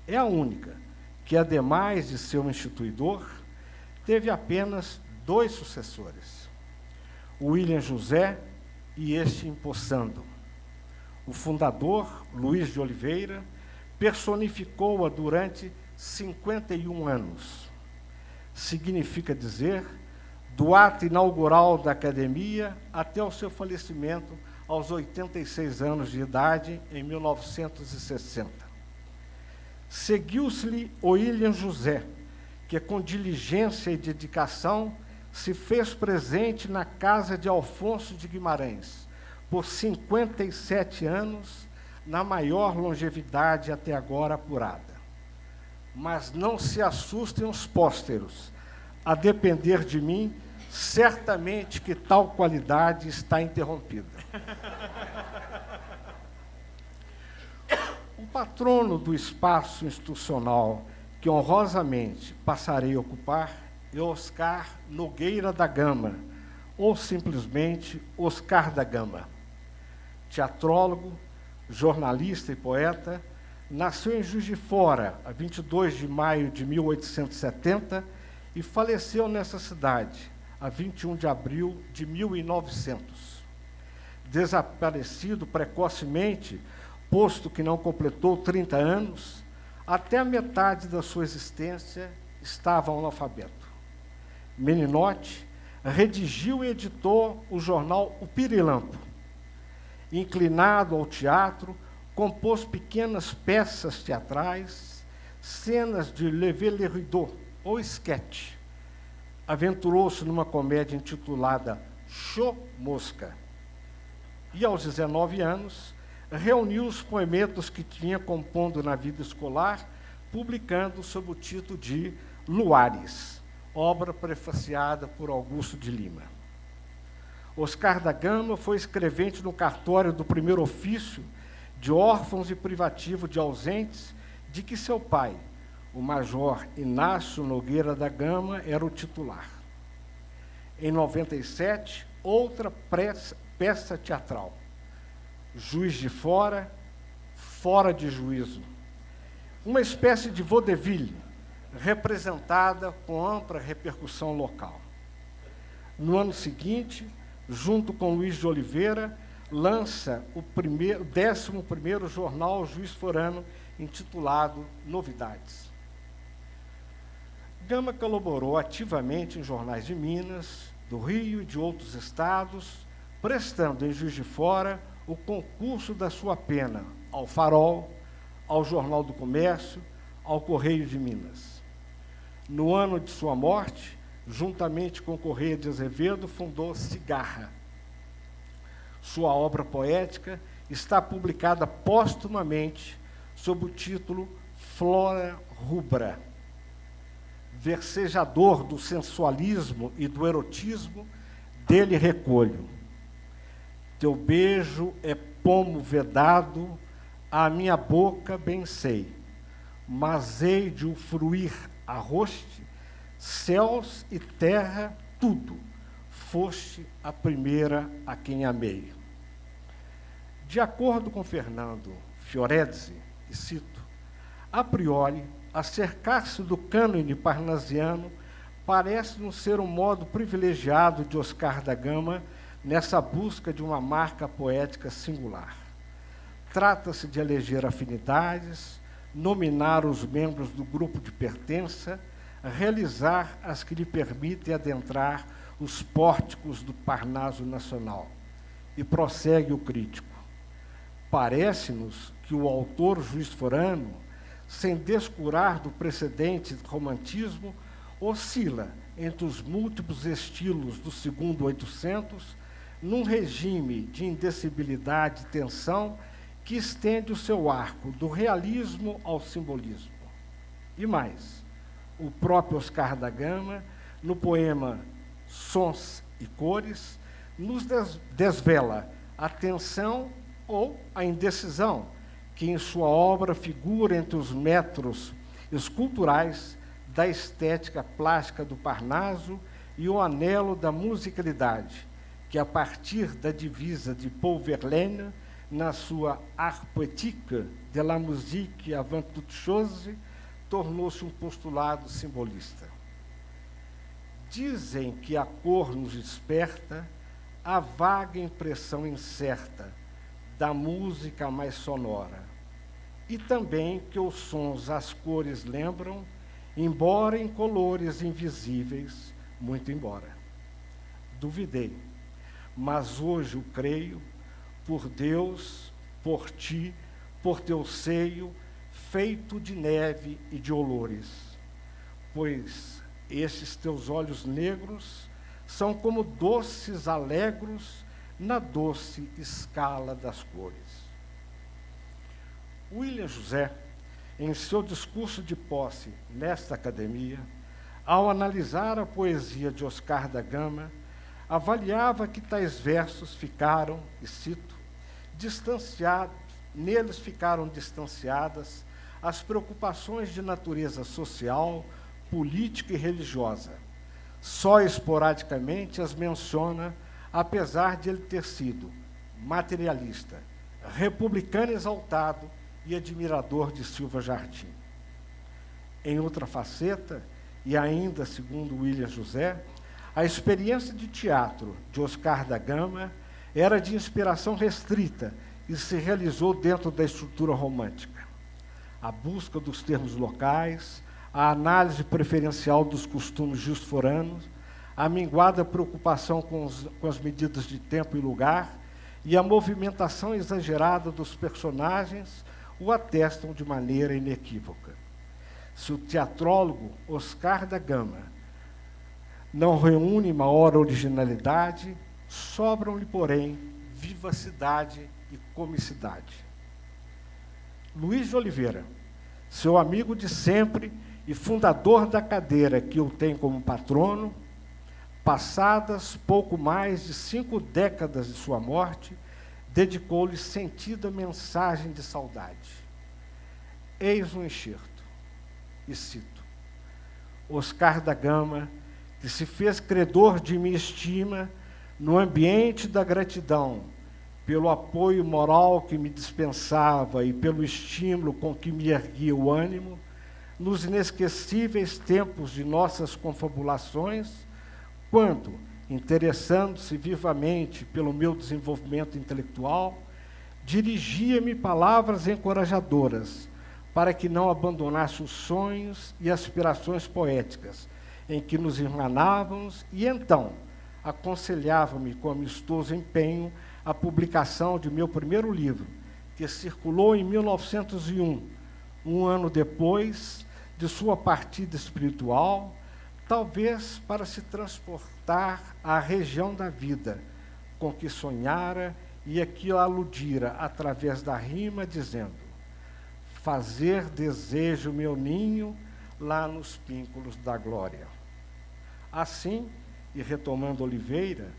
É a única que, ademais de seu instituidor, teve apenas 2 sucessores, William José e este empossando. O fundador, Luiz de Oliveira, personificou-a durante 51 anos. Significa dizer, do ato inaugural da academia até o seu falecimento aos 86 anos de idade, em 1960. Seguiu-se-lhe William José, que com diligência e dedicação se fez presente na casa de Alfonso de Guimarães, por 57 anos, na maior longevidade até agora apurada. Mas não se assustem os pósteros, a depender de mim, certamente que tal qualidade está interrompida. O patrono do espaço institucional que honrosamente passarei a ocupar é Oscar Nogueira da Gama, ou simplesmente Oscar da Gama. Teatrólogo, jornalista e poeta, nasceu em Juiz de Fora, a 22 de maio de 1870, e faleceu nessa cidade, a 21 de abril de 1900. Desaparecido precocemente, posto que não completou 30 anos, até a metade da sua existência estava analfabeto. Meninote redigiu e editou o jornal O Pirilampo. Inclinado ao teatro, compôs pequenas peças teatrais, cenas de lever le rideau, ou esquete. Aventurou-se numa comédia intitulada Show Mosca. E, aos 19 anos, reuniu os poemetos que tinha compondo na vida escolar, publicando sob o título de Luares, obra prefaciada por Augusto de Lima. Oscar da Gama foi escrevente no cartório do primeiro ofício de órfãos e privativo de ausentes, de que seu pai, o major Inácio Nogueira da Gama, era o titular. Em 97, outra peça teatral. Juiz de Fora, fora de juízo. Uma espécie de vaudeville, representada com ampla repercussão local. No ano seguinte, junto com Luiz de Oliveira, lança o 11º jornal Juiz Forano, intitulado Novidades. Gama colaborou ativamente em jornais de Minas, do Rio e de outros estados, prestando em Juiz de Fora o concurso da sua pena ao Farol, ao Jornal do Comércio, ao Correio de Minas. No ano de sua morte, juntamente com Correia de Azevedo, fundou Cigarra. Sua obra poética está publicada póstumamente sob o título Flora Rubra. Versejador do sensualismo e do erotismo, dele recolho. Teu beijo é pomo vedado, a minha boca bem sei, mas hei de o fruir a roste, céus e terra, tudo, foste a primeira a quem amei. De acordo com Fernando Fioretti, e cito, a priori, acercar-se do cânone parnasiano parece-nos ser um modo privilegiado de Oscar da Gama nessa busca de uma marca poética singular. Trata-se de eleger afinidades, nominar os membros do grupo de pertença, realizar as que lhe permitem adentrar os pórticos do Parnaso Nacional. E prossegue o crítico. Parece-nos que o autor Juiz Forano, sem descurar do precedente romantismo, oscila entre os múltiplos estilos do segundo 800, num regime de indecibilidade e tensão que estende o seu arco do realismo ao simbolismo. E mais, o próprio Oscar da Gama, no poema Sons e Cores, nos desvela a tensão ou a indecisão que em sua obra figura entre os metros esculturais da estética plástica do Parnaso e o anelo da musicalidade, que a partir da divisa de Paul Verlaine, na sua Art poétique de la musique avant toute chose, tornou-se um postulado simbolista. Dizem que a cor nos desperta a vaga impressão incerta da música mais sonora, e também que os sons as cores lembram, embora em colores invisíveis, muito embora. Duvidei, mas hoje o creio, por Deus, por ti, por teu seio, feito de neve e de olores, pois estes teus olhos negros são como doces alegros na doce escala das cores. William José, em seu discurso de posse nesta academia, ao analisar a poesia de Oscar da Gama, avaliava que tais versos ficaram, e cito, neles ficaram distanciadas as preocupações de natureza social, política e religiosa. Só esporadicamente as menciona, apesar de ele ter sido materialista, republicano exaltado e admirador de Silva Jardim. Em outra faceta, e ainda segundo William José, a experiência de teatro de Oscar da Gama era de inspiração restrita e se realizou dentro da estrutura romântica. A busca dos termos locais, a análise preferencial dos costumes justforanos, a minguada preocupação com as medidas de tempo e lugar e a movimentação exagerada dos personagens o atestam de maneira inequívoca. Se o teatrólogo Oscar da Gama não reúne maior originalidade, sobram-lhe, porém, vivacidade e comicidade. Luiz de Oliveira, seu amigo de sempre e fundador da cadeira que o tem como patrono, passadas pouco mais de 5 décadas de sua morte, dedicou-lhe sentida mensagem de saudade. Eis um enxerto, e cito: Oscar da Gama, que se fez credor de minha estima, no ambiente da gratidão, pelo apoio moral que me dispensava e pelo estímulo com que me erguia o ânimo, nos inesquecíveis tempos de nossas confabulações, quando, interessando-se vivamente pelo meu desenvolvimento intelectual, dirigia-me palavras encorajadoras para que não abandonasse os sonhos e aspirações poéticas em que nos irmanávamos, e então aconselhava-me com amistoso empenho a publicação de meu primeiro livro, que circulou em 1901, um ano depois de sua partida espiritual, talvez para se transportar à região da vida com que sonhara e a que aludira através da rima, dizendo: fazer desejo meu ninho lá nos pínculos da glória. Assim, e retomando Oliveira,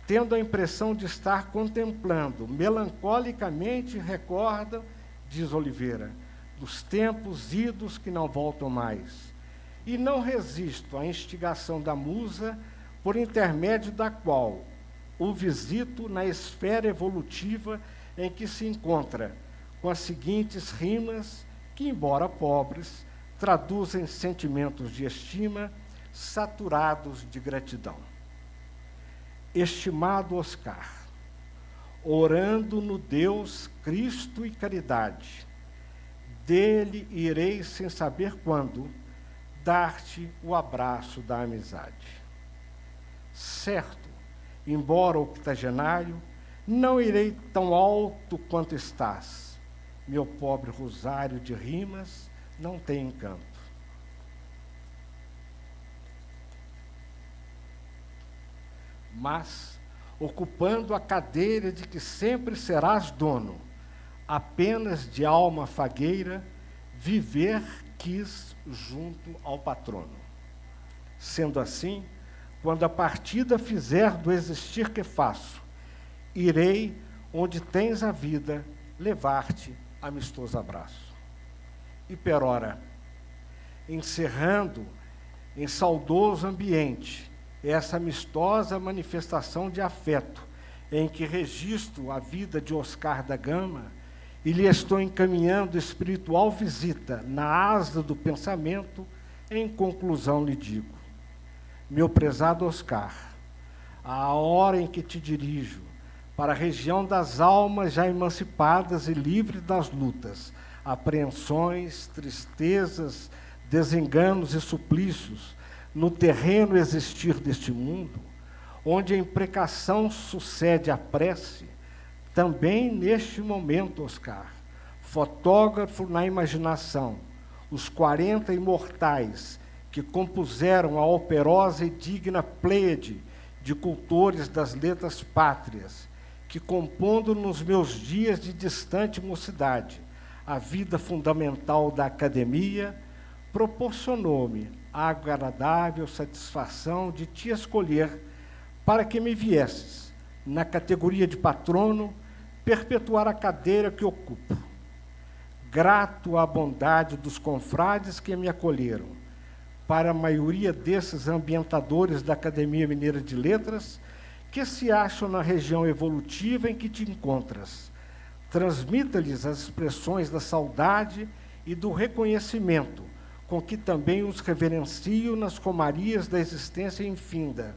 tendo a impressão de estar contemplando, melancolicamente recorda, diz Oliveira, dos tempos idos que não voltam mais, e não resisto à instigação da musa, por intermédio da qual o visito na esfera evolutiva em que se encontra, com as seguintes rimas que, embora pobres, traduzem sentimentos de estima saturados de gratidão. Estimado Oscar, orando no Deus, Cristo e caridade, dele irei, sem saber quando, dar-te o abraço da amizade. Certo, embora octogenário, não irei tão alto quanto estás. Meu pobre rosário de rimas não tem encanto. Mas, ocupando a cadeira de que sempre serás dono, apenas de alma fagueira, viver quis junto ao patrono. Sendo assim, quando a partida fizer do existir que faço, irei, onde tens a vida, levar-te amistoso abraço. E perora, encerrando em saudoso ambiente essa amistosa manifestação de afeto em que registro a vida de Oscar da Gama e lhe estou encaminhando espiritual visita na asa do pensamento, em conclusão lhe digo: meu prezado Oscar, a hora em que te dirijo para a região das almas já emancipadas e livres das lutas, apreensões, tristezas, desenganos e suplícios, no terreno existir deste mundo, onde a imprecação sucede à prece, também neste momento, Oscar, fotógrafo na imaginação, os 40 imortais que compuseram a operosa e digna pleiade de cultores das letras pátrias, que, compondo nos meus dias de distante mocidade a vida fundamental da academia, proporcionou-me a agradável satisfação de te escolher para que me viesses, na categoria de patrono, perpetuar a cadeira que ocupo. Grato à bondade dos confrades que me acolheram, para a maioria desses ambientadores da Academia Mineira de Letras, que se acham na região evolutiva em que te encontras. Transmita-lhes as expressões da saudade e do reconhecimento, com que também os reverencio nas comarias da existência infinda,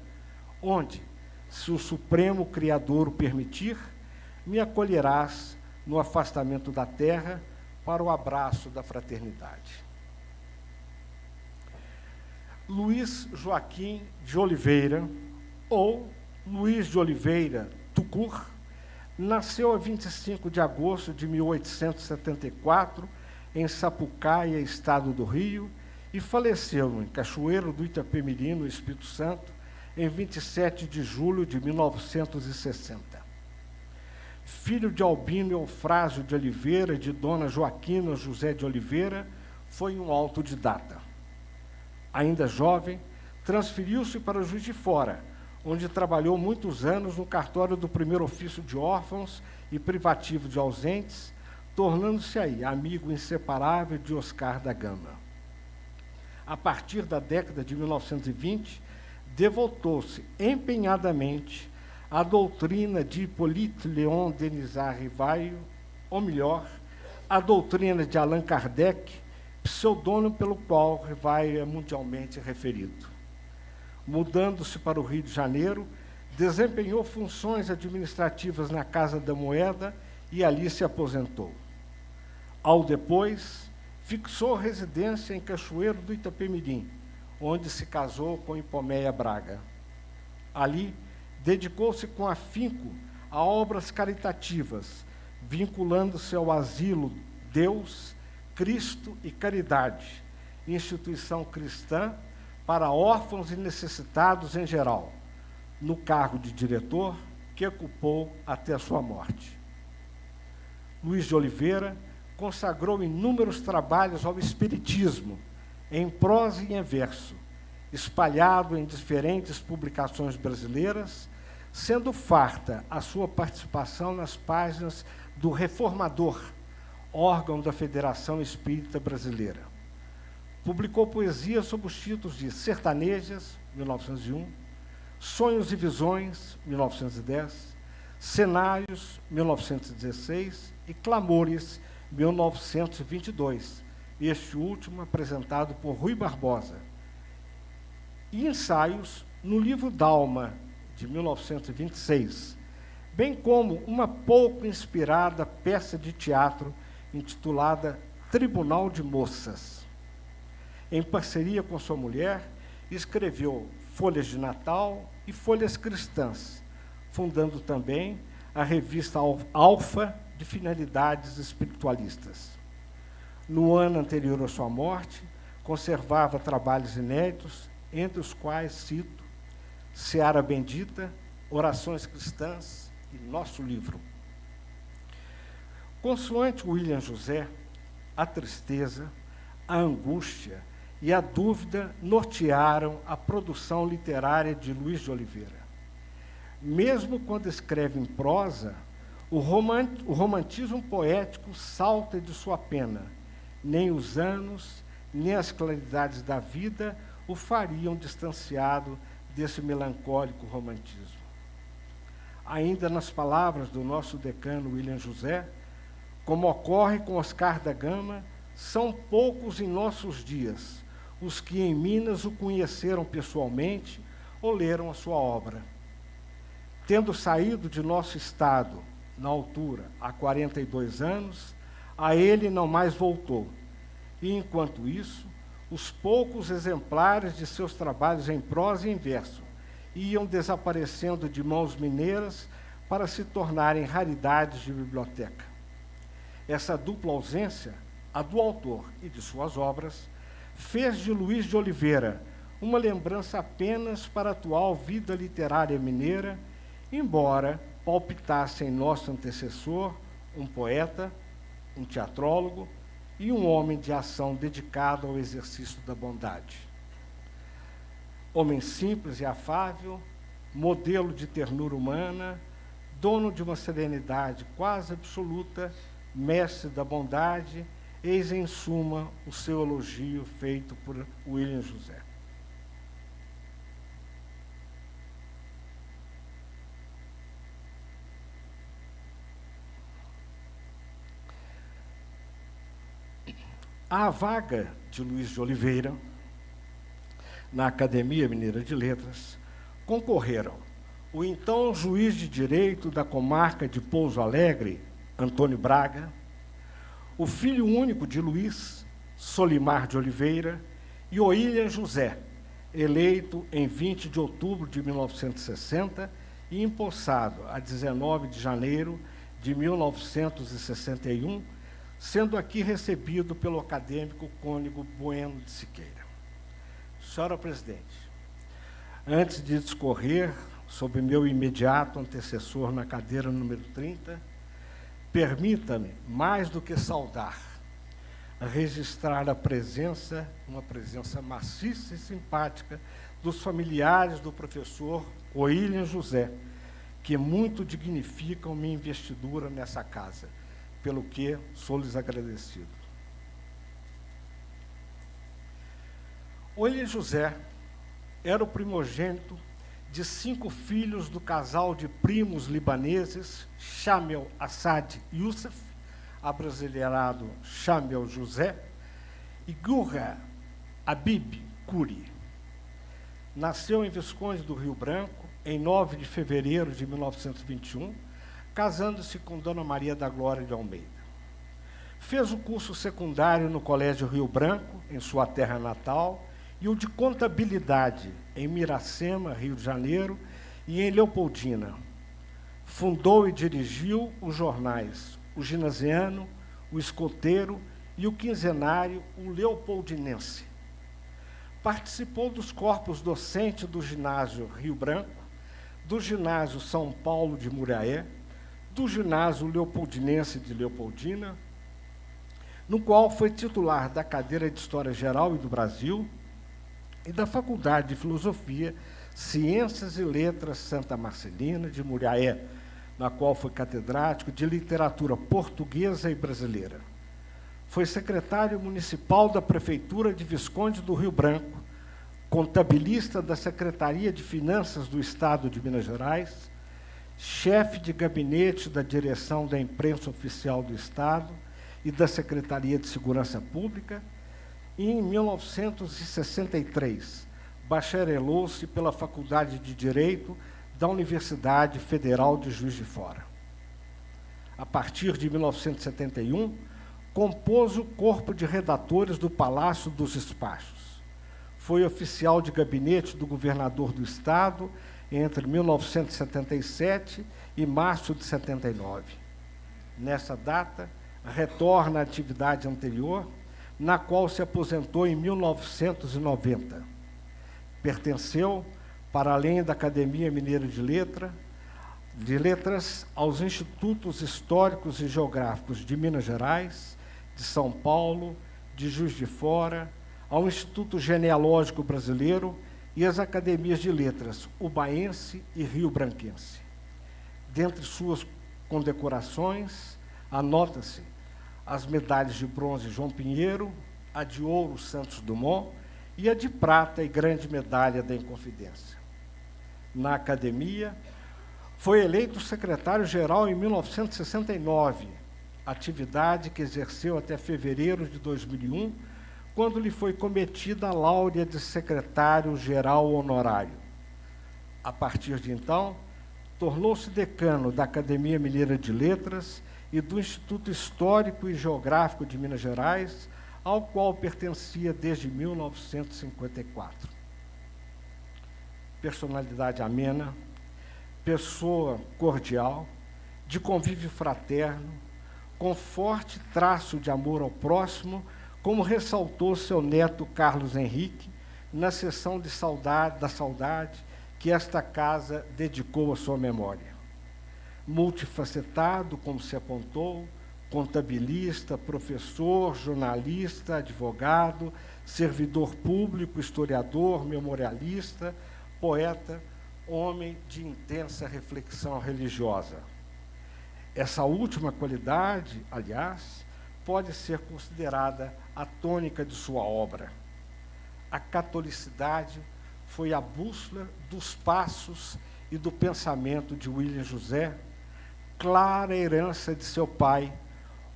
onde, se o Supremo Criador o permitir, me acolherás no afastamento da terra para o abraço da fraternidade. Luiz Joaquim de Oliveira, ou Luiz de Oliveira Tucur, nasceu a 25 de agosto de 1874, em Sapucaia, estado do Rio, e faleceu em Cachoeiro do Itapemirim, no Espírito Santo, em 27 de julho de 1960. Filho de Albino Eufrásio de Oliveira e de Dona Joaquina José de Oliveira, foi um autodidata. Ainda jovem, transferiu-se para Juiz de Fora, onde trabalhou muitos anos no cartório do primeiro ofício de órfãos e privativo de ausentes, tornando-se aí amigo inseparável de Oscar da Gama. A partir da década de 1920, devotou-se empenhadamente a doutrina de Hippolyte Léon Denis Rivaio, ou melhor, a doutrina de Allan Kardec, pseudônimo pelo qual Rivaio é mundialmente referido. Mudando-se para o Rio de Janeiro, desempenhou funções administrativas na Casa da Moeda e ali se aposentou. Ao depois, fixou residência em Cachoeiro do Itapemirim, onde se casou com Hipomeia Braga. Ali, dedicou-se com afinco a obras caritativas, vinculando-se ao asilo Deus, Cristo e Caridade, instituição cristã para órfãos e necessitados em geral, no cargo de diretor que ocupou até a sua morte. Luiz de Oliveira consagrou inúmeros trabalhos ao espiritismo, em prosa e em verso, espalhado em diferentes publicações brasileiras, sendo farta a sua participação nas páginas do Reformador, órgão da Federação Espírita Brasileira. Publicou poesia sob os títulos de Sertanejas, 1901, Sonhos e Visões, 1910, Cenários, 1916 e Clamores, 1922, este último apresentado por Rui Barbosa. E ensaios no livro Dalma, de 1926, bem como uma pouco inspirada peça de teatro intitulada Tribunal de Moças. Em parceria com sua mulher, escreveu Folhas de Natal e Folhas Cristãs, fundando também a revista Alfa de finalidades espiritualistas. No ano anterior à sua morte, conservava trabalhos inéditos, entre os quais cito Seara Bendita, Orações Cristãs e Nosso Livro. Consoante William José, a tristeza, a angústia e a dúvida nortearam a produção literária de Luiz de Oliveira. Mesmo quando escreve em prosa, o romantismo poético salta de sua pena. Nem os anos, nem as claridades da vida o fariam distanciado desse melancólico romantismo. Ainda nas palavras do nosso decano William José, como ocorre com Oscar da Gama, são poucos em nossos dias os que em Minas o conheceram pessoalmente ou leram a sua obra. Tendo saído de nosso estado, na altura, há 42 anos, a ele não mais voltou. E, enquanto isso, os poucos exemplares de seus trabalhos em prosa e em verso iam desaparecendo de mãos mineiras para se tornarem raridades de biblioteca. Essa dupla ausência, a do autor e de suas obras, fez de Luiz de Oliveira uma lembrança apenas para a atual vida literária mineira, embora palpitasse em nosso antecessor um poeta, um teatrólogo e um homem de ação dedicado ao exercício da bondade. Homem simples e afável, modelo de ternura humana, dono de uma serenidade quase absoluta, mestre da bondade, eis em suma o seu elogio feito por William José. À vaga de Luiz de Oliveira, na Academia Mineira de Letras, concorreram o então juiz de direito da comarca de Pouso Alegre, Antônio Braga, o filho único de Luiz, Solimar de Oliveira, e William José, eleito em 20 de outubro de 1960 e empossado a 19 de janeiro de 1961, sendo aqui recebido pelo acadêmico Cônego Bueno de Siqueira. Senhora Presidente, antes de discorrer sobre meu imediato antecessor na cadeira número 30, permita-me, mais do que saudar, registrar a presença, uma presença maciça e simpática, dos familiares do professor William José, que muito dignificam minha investidura nessa casa, pelo que sou-lhes agradecido. William José era o primogênito de 5 filhos do casal de primos libaneses, Shamel Assad Youssef, abrasileirado Shamel José, e Gurra Habib Kuri. Nasceu em Visconde do Rio Branco, em 9 de fevereiro de 1921, casando-se com Dona Maria da Glória de Almeida. Fez o curso secundário no Colégio Rio Branco, em sua terra natal, e o de Contabilidade, em Miracema, Rio de Janeiro, e em Leopoldina. Fundou e dirigiu os jornais O Ginasiano, O Escoteiro e o quinzenário O Leopoldinense. Participou dos corpos docentes do Ginásio Rio Branco, do Ginásio São Paulo de Muriaé, do Ginásio Leopoldinense de Leopoldina, no qual foi titular da cadeira de História Geral e do Brasil e da Faculdade de Filosofia, Ciências e Letras Santa Marcelina de Muriaé, na qual foi catedrático de Literatura Portuguesa e Brasileira. Foi secretário municipal da Prefeitura de Visconde do Rio Branco, contabilista da Secretaria de Finanças do Estado de Minas Gerais, chefe de gabinete da direção da Imprensa Oficial do Estado e da Secretaria de Segurança Pública, e, em 1963, bacharelou-se pela Faculdade de Direito da Universidade Federal de Juiz de Fora. A partir de 1971, compôs o corpo de redatores do Palácio dos Despachos. Foi oficial de gabinete do governador do Estado entre 1977 e março de 79. Nessa data, retorna à atividade anterior, na qual se aposentou em 1990. Pertenceu, para além da Academia Mineira de Letras, aos Institutos Históricos e Geográficos de Minas Gerais, de São Paulo, de Juiz de Fora, ao Instituto Genealógico Brasileiro e às Academias de Letras Ubaense e Rio Branquense. Dentre suas condecorações, anota-se as medalhas de bronze João Pinheiro, a de ouro Santos Dumont e a de prata e grande medalha da Inconfidência. Na academia, foi eleito secretário-geral em 1969, atividade que exerceu até fevereiro de 2001, quando lhe foi cometida a láurea de secretário-geral honorário. A partir de então, tornou-se decano da Academia Mineira de Letras e do Instituto Histórico e Geográfico de Minas Gerais, ao qual pertencia desde 1954. Personalidade amena, pessoa cordial, de convívio fraterno, com forte traço de amor ao próximo, como ressaltou seu neto Carlos Henrique na sessão de da saudade que esta casa dedicou à sua memória. Multifacetado, como se apontou, contabilista, professor, jornalista, advogado, servidor público, historiador, memorialista, poeta, homem de intensa reflexão religiosa. Essa última qualidade, aliás, pode ser considerada a tônica de sua obra. A catolicidade foi a bússola dos passos e do pensamento de William José, clara herança de seu pai,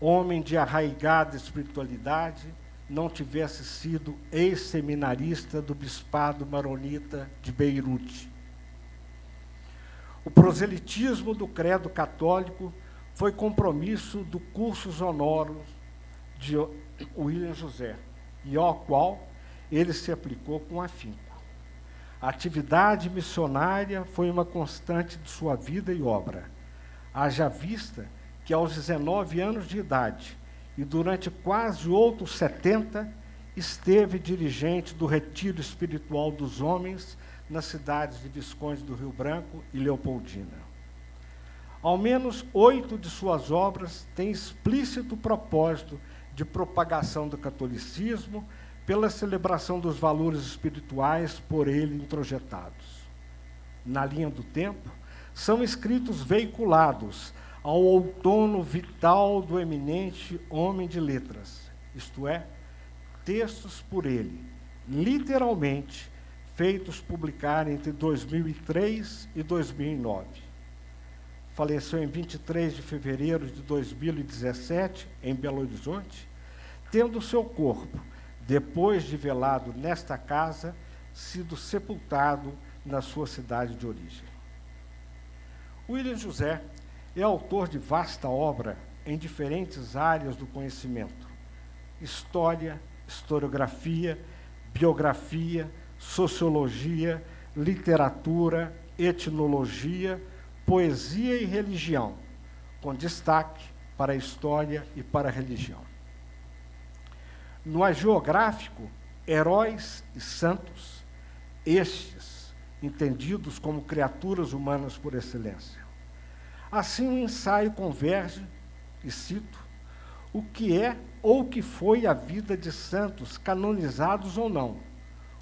homem de arraigada espiritualidade, não tivesse sido ex-seminarista do Bispado Maronita de Beirute. O proselitismo do credo católico foi compromisso do cursus honorum de William José, e ao qual ele se aplicou com afinco. A atividade missionária foi uma constante de sua vida e obra, haja vista que aos 19 anos de idade, e durante quase outros 70, esteve dirigente do Retiro Espiritual dos Homens nas cidades de Visconde do Rio Branco e Leopoldina. Ao menos 8 de suas obras têm explícito propósito de propagação do catolicismo pela celebração dos valores espirituais por ele introjetados. Na linha do tempo, são escritos veiculados ao outono vital do eminente homem de letras, isto é, textos por ele, literalmente, feitos publicar entre 2003 e 2009. Faleceu em 23 de fevereiro de 2017, em Belo Horizonte, tendo seu corpo, depois de velado nesta casa, sido sepultado na sua cidade de origem. William José é autor de vasta obra em diferentes áreas do conhecimento: história, historiografia, biografia, sociologia, literatura, etnologia, poesia e religião, com destaque para a história e para a religião. No hagiográfico, heróis e santos, estes entendidos como criaturas humanas por excelência. Assim, o ensaio converge, e cito, o que é ou o que foi a vida de santos, canonizados ou não.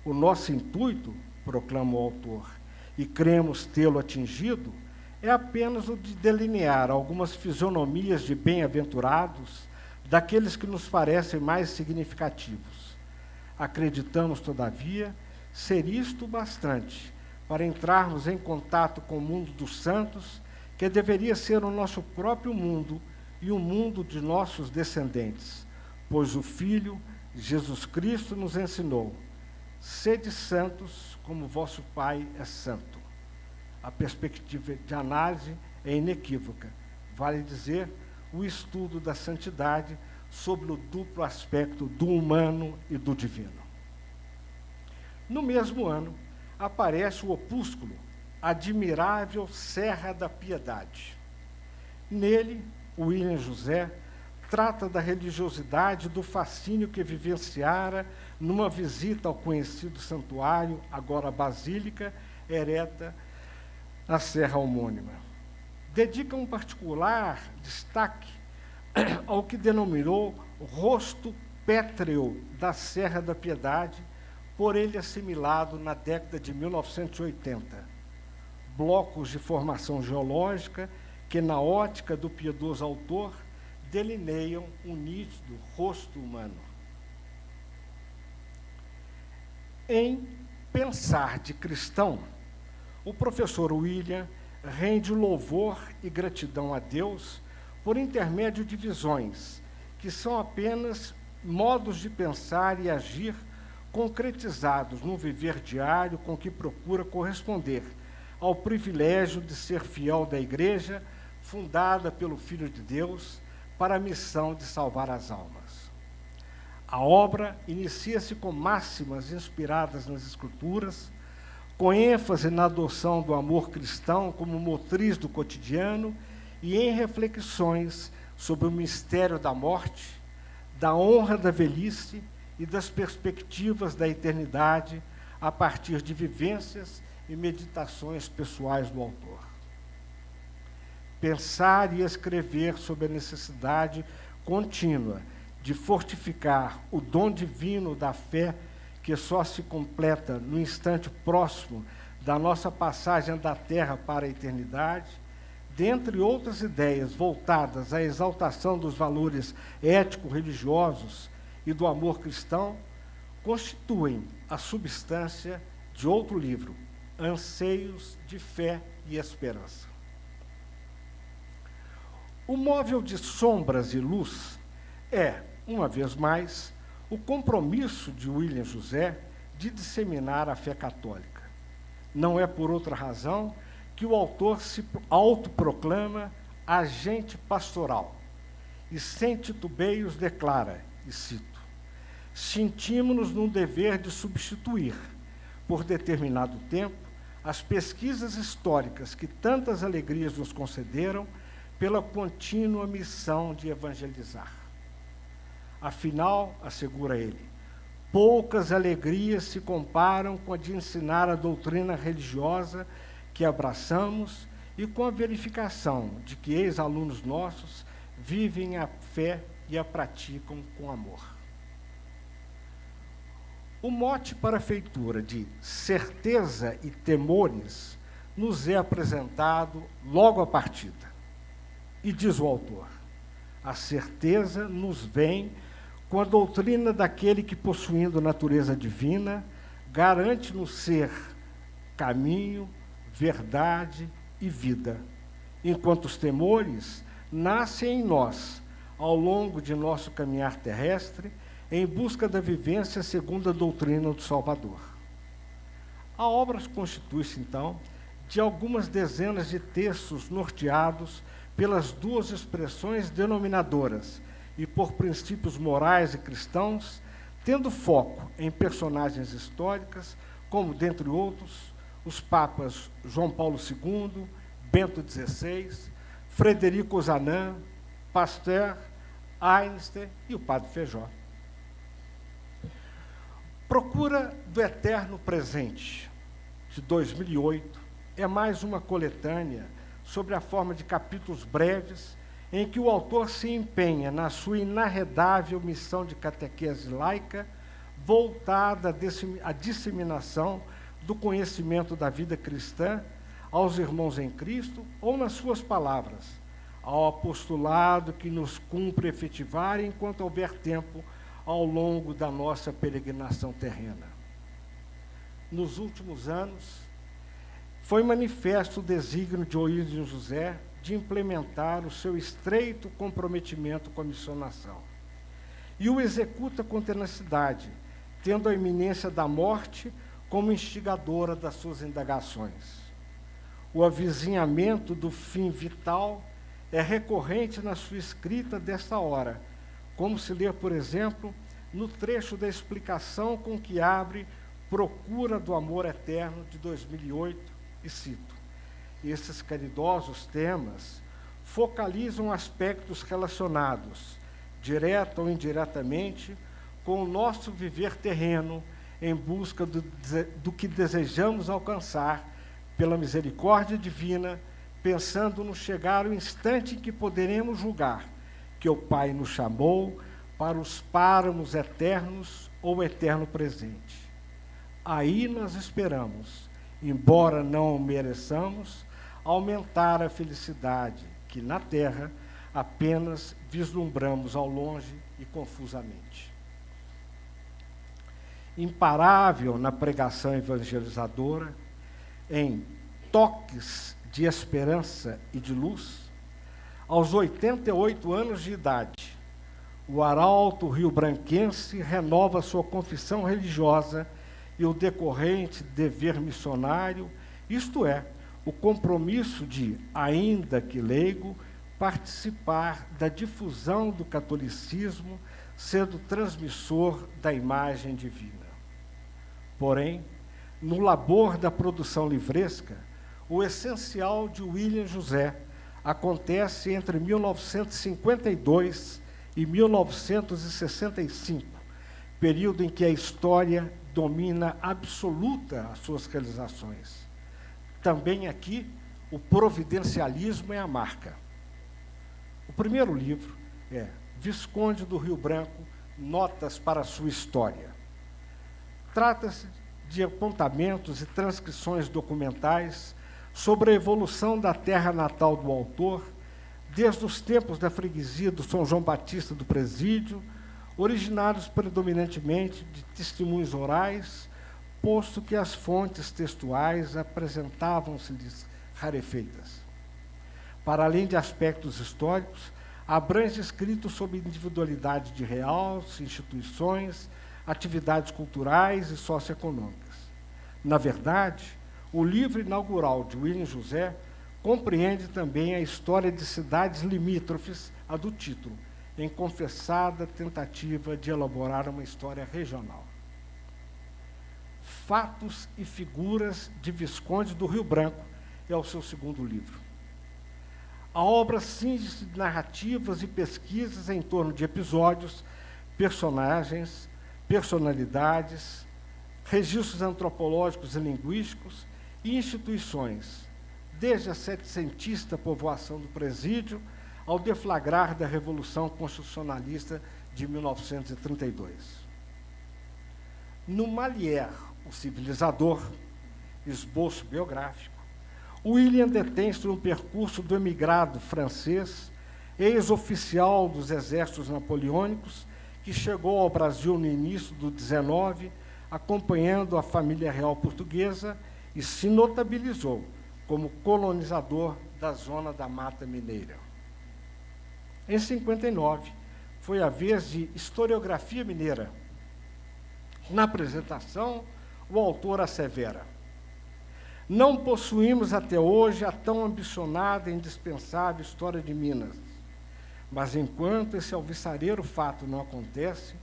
O nosso intuito, proclama o autor, e cremos tê-lo atingido, é apenas o de delinear algumas fisionomias de bem-aventurados, daqueles que nos parecem mais significativos. Acreditamos, todavia, ser isto bastante para entrarmos em contato com o mundo dos santos, que deveria ser o nosso próprio mundo e o mundo de nossos descendentes, pois o Filho, Jesus Cristo, nos ensinou: sede santos como vosso Pai é santo. A perspectiva de análise é inequívoca, vale dizer, o estudo da santidade sobre o duplo aspecto do humano e do divino. No mesmo ano, aparece o opúsculo Admirável Serra da Piedade. Nele, William José trata da religiosidade, do fascínio que vivenciara numa visita ao conhecido santuário, agora basílica, ereta na serra homônima. Dedica um particular destaque ao que denominou rosto pétreo da Serra da Piedade, por ele assimilado na década de 1980. Blocos de formação geológica que, na ótica do piedoso autor, delineiam um nítido rosto humano. Em Pensar de Cristão, o professor William rende louvor e gratidão a Deus por intermédio de visões, que são apenas modos de pensar e agir concretizados no viver diário com que procura corresponder ao privilégio de ser fiel da Igreja, fundada pelo Filho de Deus, para a missão de salvar as almas. A obra inicia-se com máximas inspiradas nas Escrituras, com ênfase na adoção do amor cristão como motriz do cotidiano e em reflexões sobre o mistério da morte, da honra da velhice e das perspectivas da eternidade a partir de vivências e meditações pessoais do autor. Pensar e escrever sobre a necessidade contínua de fortificar o dom divino da fé que só se completa no instante próximo da nossa passagem da Terra para a eternidade, dentre outras ideias voltadas à exaltação dos valores ético-religiosos e do amor cristão, constituem a substância de outro livro, Anseios de Fé e Esperança. O móvel de sombras e luz é, uma vez mais, o compromisso de William José de disseminar a fé católica. Não é por outra razão que o autor se autoproclama agente pastoral e, sem titubeios, declara, e cito, sentimos-nos no dever de substituir, por determinado tempo, as pesquisas históricas que tantas alegrias nos concederam pela contínua missão de evangelizar. Afinal, assegura ele, poucas alegrias se comparam com a de ensinar a doutrina religiosa que abraçamos e com a verificação de que ex-alunos nossos vivem a fé e a praticam com amor. O mote para a feitura de Certeza e Temores nos é apresentado logo à partida. E diz o autor, a certeza nos vem com a doutrina daquele que, possuindo natureza divina, garante-nos ser caminho, verdade e vida, enquanto os temores nascem em nós, ao longo de nosso caminhar terrestre, em busca da vivência segundo a doutrina do Salvador. A obra constitui-se, então, de algumas dezenas de textos norteados pelas duas expressões denominadoras e por princípios morais e cristãos, tendo foco em personagens históricas, como, dentre outros, os papas João Paulo II, Bento XVI, Frederico Ozanam, Pasteur, Einstein e o Padre Feijó. Procura do Eterno Presente, de 2008, é mais uma coletânea sobre a forma de capítulos breves em que o autor se empenha na sua inarredável missão de catequese laica voltada à disseminação do conhecimento da vida cristã aos irmãos em Cristo, ou, nas suas palavras, ao apostolado que nos cumpre efetivar enquanto houver tempo ao longo da nossa peregrinação terrena. Nos últimos anos, foi manifesto o desígnio de Oílio José de implementar o seu estreito comprometimento com a missionação. E o executa com tenacidade, tendo a iminência da morte como instigadora das suas indagações. O avizinhamento do fim vital é recorrente na sua escrita desta hora, como se lê, por exemplo, no trecho da explicação com que abre Procura do Amor Eterno, de 2008, e cito: esses caridosos temas focalizam aspectos relacionados, direta ou indiretamente, com o nosso viver terreno, em busca do que desejamos alcançar, pela misericórdia divina, pensando no chegar o instante em que poderemos julgar que o Pai nos chamou para os páramos eternos ou eterno presente. Aí nós esperamos, embora não o mereçamos, aumentar a felicidade que, na terra, apenas vislumbramos ao longe e confusamente. Imparável na pregação evangelizadora, em toques de esperança e de luz, aos 88 anos de idade, o arauto rio-branquense renova sua confissão religiosa e o decorrente dever missionário, isto é, o compromisso de, ainda que leigo, participar da difusão do catolicismo, sendo transmissor da imagem divina. Porém, no labor da produção livresca, o essencial de William José acontece entre 1952 e 1965, período em que a história domina absoluta as suas realizações. Também aqui, o providencialismo é a marca. O primeiro livro é Visconde do Rio Branco, Notas para a Sua História. Trata-se de apontamentos e transcrições documentais sobre a evolução da terra natal do autor, desde os tempos da freguesia do São João Batista do Presídio, originários predominantemente de testemunhos orais, posto que as fontes textuais apresentavam-se-lhes rarefeitas. Para além de aspectos históricos, abrange escritos sobre individualidade de realce, instituições, atividades culturais e socioeconômicas. Na verdade, o livro inaugural de William José compreende também a história de cidades limítrofes à do título, em confessada tentativa de elaborar uma história regional. Fatos e Figuras de Visconde do Rio Branco é o seu segundo livro. A obra cinge-se de narrativas e pesquisas em torno de episódios, personagens, personalidades, registros antropológicos e linguísticos e instituições, desde a setecentista povoação do Presídio ao deflagrar da Revolução Constitucionalista de 1932. No Molière, o Civilizador, esboço biográfico, William detém-se no percurso do emigrado francês, ex-oficial dos exércitos napoleônicos, que chegou ao Brasil no início do XIX, acompanhando a família real portuguesa e se notabilizou como colonizador da zona da Mata Mineira. Em 59, foi a vez de Historiografia Mineira. Na apresentação, o autor assevera: não possuímos até hoje a tão ambicionada e indispensável história de Minas, mas enquanto esse alvissareiro fato não acontece,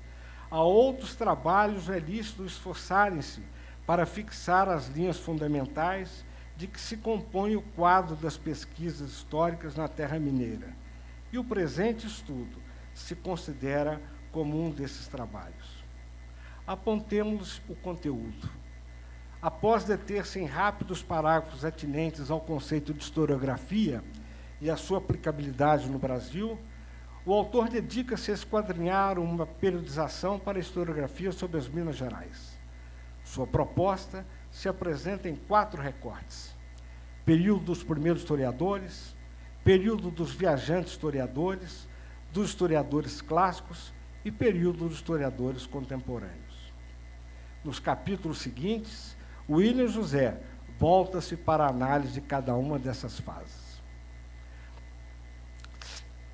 há outros trabalhos é lícito esforçarem-se para fixar as linhas fundamentais de que se compõe o quadro das pesquisas históricas na terra mineira. E o presente estudo se considera como um desses trabalhos. Apontemos o conteúdo. Após deter-se em rápidos parágrafos atinentes ao conceito de historiografia e a sua aplicabilidade no Brasil, o autor dedica-se a esquadrinhar uma periodização para a historiografia sobre as Minas Gerais. Sua proposta se apresenta em 4 recortes: período dos primeiros historiadores, período dos viajantes historiadores, dos historiadores clássicos e período dos historiadores contemporâneos. Nos capítulos seguintes, William José volta-se para a análise de cada uma dessas fases.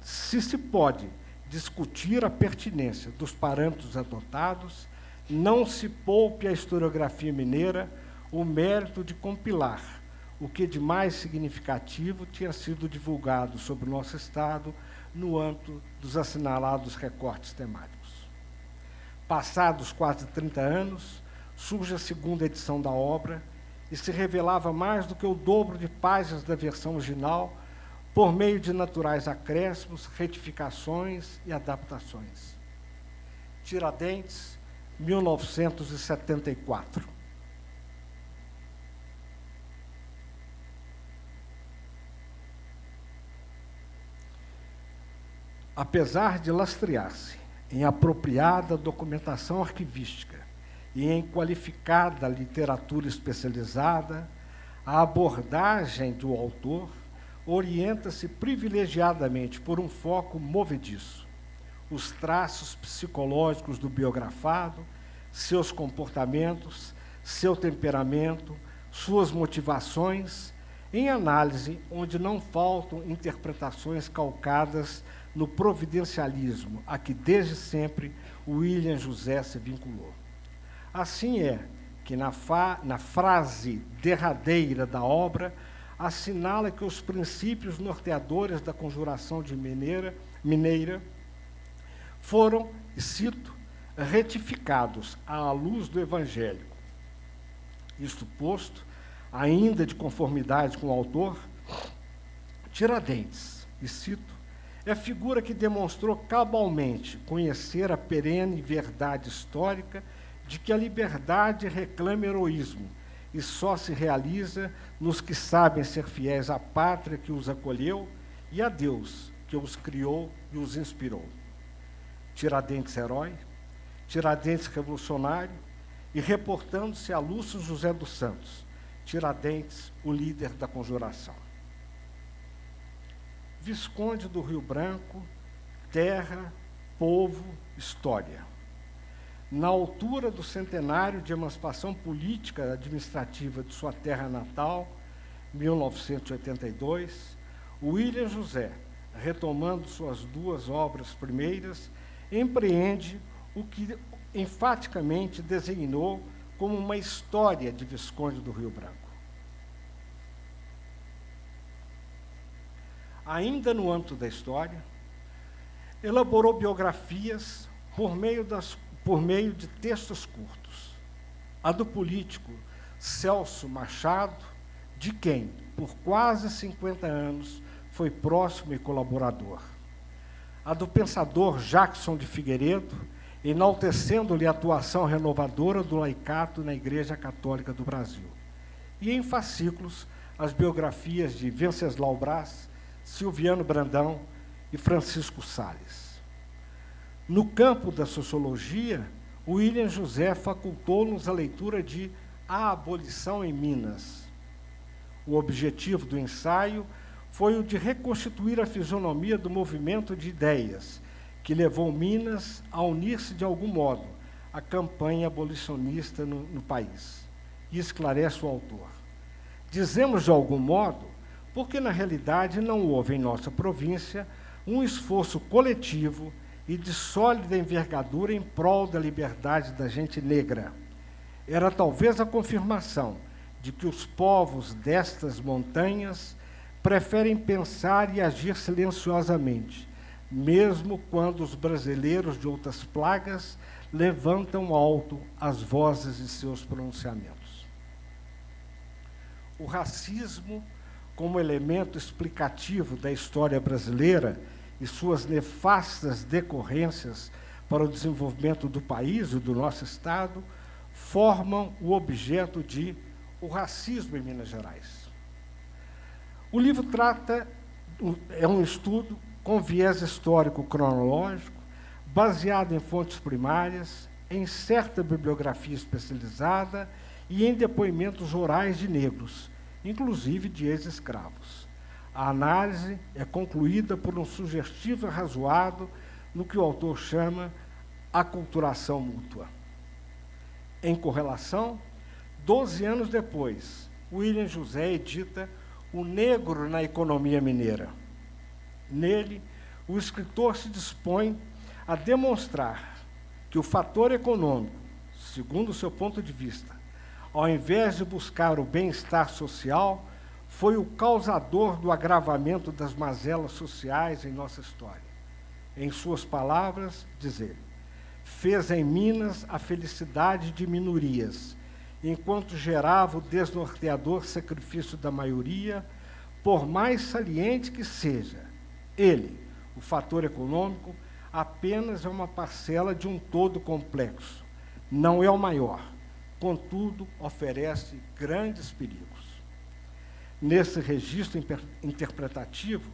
Se pode discutir a pertinência dos parâmetros adotados, não se poupe à historiografia mineira o mérito de compilar o que de mais significativo tinha sido divulgado sobre o nosso Estado no âmbito dos assinalados recortes temáticos. Passados quase 30 anos, surge a segunda edição da obra e se revelava mais do que o dobro de páginas da versão original, por meio de naturais acréscimos, retificações e adaptações. Tiradentes, 1974. Apesar de lastrear-se em apropriada documentação arquivística e em qualificada literatura especializada, a abordagem do autor orienta-se privilegiadamente por um foco movediço: os traços psicológicos do biografado, seus comportamentos, seu temperamento, suas motivações, em análise onde não faltam interpretações calcadas no providencialismo, a que desde sempre William José se vinculou. Assim é que na frase derradeira da obra assinala que os princípios norteadores da conjuração de mineira foram, e cito, retificados à luz do Evangelho. Isto posto, ainda de conformidade com o autor, Tiradentes, e cito, é a figura que demonstrou cabalmente conhecer a perene verdade histórica de que a liberdade reclama heroísmo e só se realiza nos que sabem ser fiéis à pátria que os acolheu e a Deus que os criou e os inspirou. Tiradentes herói, Tiradentes revolucionário e, reportando-se a Lúcio José dos Santos, Tiradentes, o líder da conjuração. Visconde do Rio Branco, terra, povo, história. Na altura do centenário de emancipação política e administrativa de sua terra natal, 1982, William José, retomando suas 2 obras primeiras, empreende o que enfaticamente designou como uma história de Visconde do Rio Branco. Ainda no âmbito da história, elaborou biografias por meio de textos curtos. A do político Celso Machado, de quem, por quase 50 anos, foi próximo e colaborador. A do pensador Jackson de Figueiredo, enaltecendo-lhe a atuação renovadora do laicato na Igreja Católica do Brasil. E em fascículos, as biografias de Venceslau Braz, Silviano Brandão e Francisco Salles. No campo da sociologia, William José facultou-nos a leitura de A Abolição em Minas. O objetivo do ensaio foi o de reconstituir a fisionomia do movimento de ideias, que levou Minas a unir-se de algum modo a campanha abolicionista no país. E esclarece o autor. Dizemos de algum modo, porque na realidade não houve em nossa província um esforço coletivo e de sólida envergadura em prol da liberdade da gente negra. Era talvez a confirmação de que os povos destas montanhas preferem pensar e agir silenciosamente, mesmo quando os brasileiros de outras plagas levantam alto as vozes de seus pronunciamentos. O racismo, como elemento explicativo da história brasileira e suas nefastas decorrências para o desenvolvimento do país e do nosso Estado, formam o objeto de O Racismo em Minas Gerais. O livro é um estudo com viés histórico-cronológico, baseado em fontes primárias, em certa bibliografia especializada e em depoimentos orais de negros, inclusive de ex-escravos. A análise é concluída por um sugestivo arrazoado no que o autor chama aculturação mútua. Em correlação, 12 anos depois, William José edita O Negro na Economia Mineira. Nele, o escritor se dispõe a demonstrar que o fator econômico, segundo o seu ponto de vista, ao invés de buscar o bem-estar social, foi o causador do agravamento das mazelas sociais em nossa história. Em suas palavras, diz ele, fez em Minas a felicidade de minorias, enquanto gerava o desnorteador sacrifício da maioria, por mais saliente que seja. Ele, o fator econômico, apenas é uma parcela de um todo complexo. Não é o maior, contudo, oferece grandes perigos. Nesse registro interpretativo,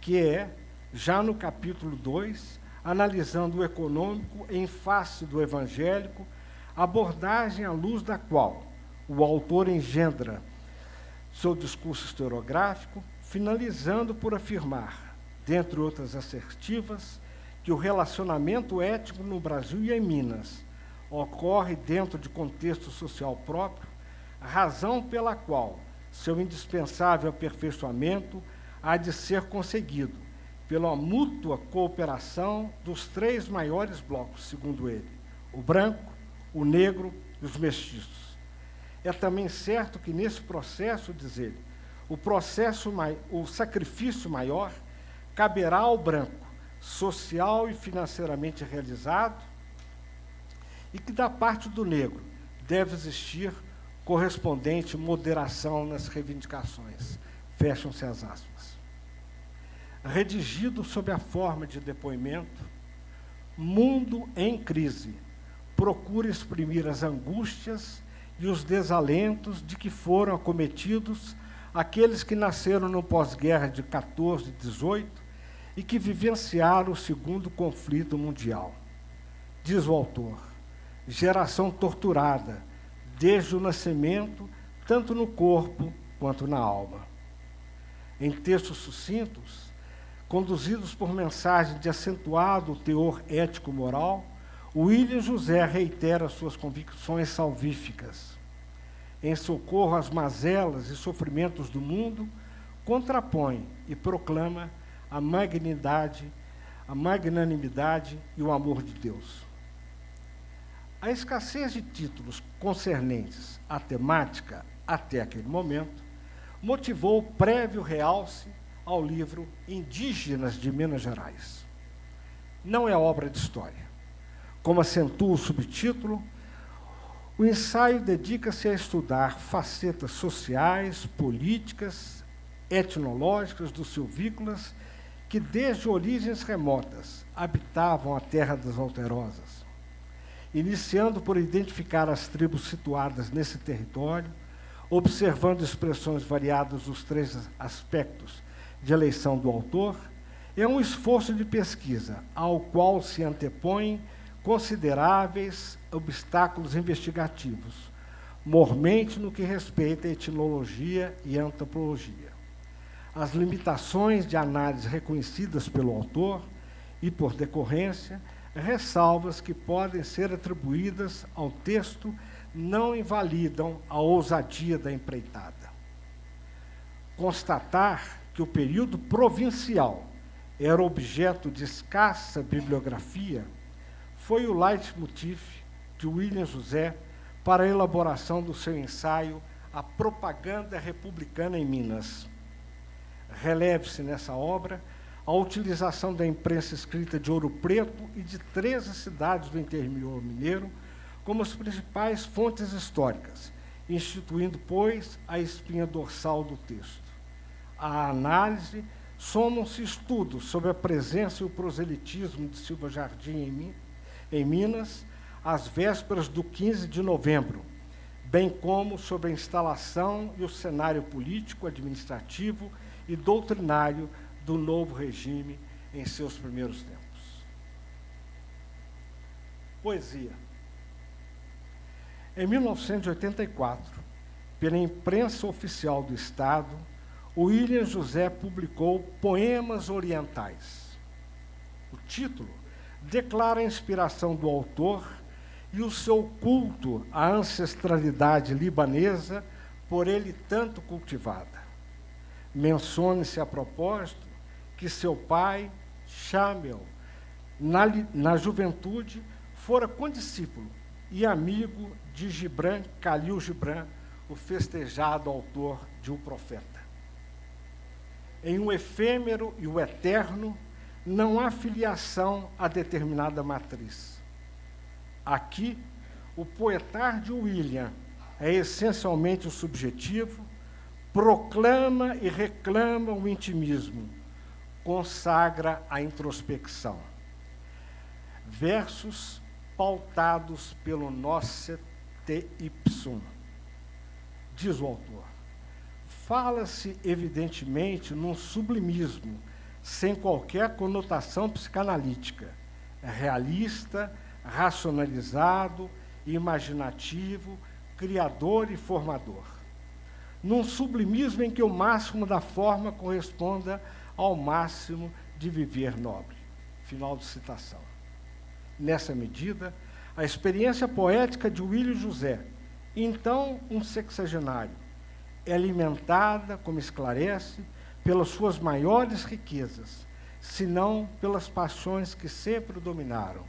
que é, já no capítulo 2, analisando o econômico em face do evangélico, abordagem à luz da qual o autor engendra seu discurso historiográfico, finalizando por afirmar, dentre outras assertivas, que o relacionamento ético no Brasil e em Minas ocorre dentro de contexto social próprio, razão pela qual seu indispensável aperfeiçoamento há de ser conseguido pela mútua cooperação dos 3 maiores blocos, segundo ele, o branco, o negro e os mestiços. É também certo que nesse processo, diz ele, o sacrifício maior caberá ao branco, social e financeiramente realizado, e que da parte do negro deve existir correspondente moderação nas reivindicações. Fecham-se as aspas. Redigido sob a forma de depoimento, Mundo em Crise procura exprimir as angústias e os desalentos de que foram acometidos aqueles que nasceram no pós-guerra de 14 e 18 e que vivenciaram o segundo conflito mundial. Diz o autor, geração torturada, desde o nascimento, tanto no corpo quanto na alma. Em textos sucintos, conduzidos por mensagens de acentuado teor ético-moral, William José reitera suas convicções salvíficas. Em socorro às mazelas e sofrimentos do mundo, contrapõe e proclama a magnanimidade e o amor de Deus. A escassez de títulos concernentes à temática até aquele momento motivou o prévio realce ao livro Indígenas de Minas Gerais. Não é obra de história. Como acentua o subtítulo, o ensaio dedica-se a estudar facetas sociais, políticas, etnológicas dos silvícolas que, desde origens remotas, habitavam a terra das Alterosas. Iniciando por identificar as tribos situadas nesse território, observando expressões variadas dos 3 aspectos de eleição do autor, é um esforço de pesquisa ao qual se antepõem consideráveis obstáculos investigativos, mormente no que respeita à etnologia e antropologia. As limitações de análise reconhecidas pelo autor e, por decorrência, ressalvas que podem ser atribuídas ao texto não invalidam a ousadia da empreitada. Constatar que o período provincial era objeto de escassa bibliografia foi o leitmotiv de William José para a elaboração do seu ensaio A Propaganda Republicana em Minas. Releve-se nessa obra a utilização da imprensa escrita de Ouro Preto e de 13 cidades do interior mineiro como as principais fontes históricas, instituindo, pois, a espinha dorsal do texto. À análise somam-se estudos sobre a presença e o proselitismo de Silva Jardim em Minas, às vésperas do 15 de novembro, bem como sobre a instalação e o cenário político, administrativo e doutrinário do novo regime em seus primeiros tempos. Poesia. Em 1984, pela imprensa oficial do Estado, William José publicou Poemas Orientais. O título declara a inspiração do autor e o seu culto à ancestralidade libanesa por ele tanto cultivada. Mencione-se a propósito que seu pai, Shamel, na juventude, fora condiscípulo e amigo de Gibran Khalil Gibran, o festejado autor de O Profeta. Em o efêmero e o eterno, não há filiação a determinada matriz. Aqui, o poetar de William é essencialmente o subjetivo, proclama e reclama o intimismo, consagra a introspecção. Versos pautados pelo nosse te ipsum. Diz o autor, fala-se evidentemente num sublimismo, sem qualquer conotação psicanalítica, realista, racionalizado, imaginativo, criador e formador. Num sublimismo em que o máximo da forma corresponda ao máximo de viver nobre. Final de citação. Nessa medida, a experiência poética de William José, então um sexagenário, é alimentada, como esclarece, pelas suas maiores riquezas, senão pelas paixões que sempre o dominaram: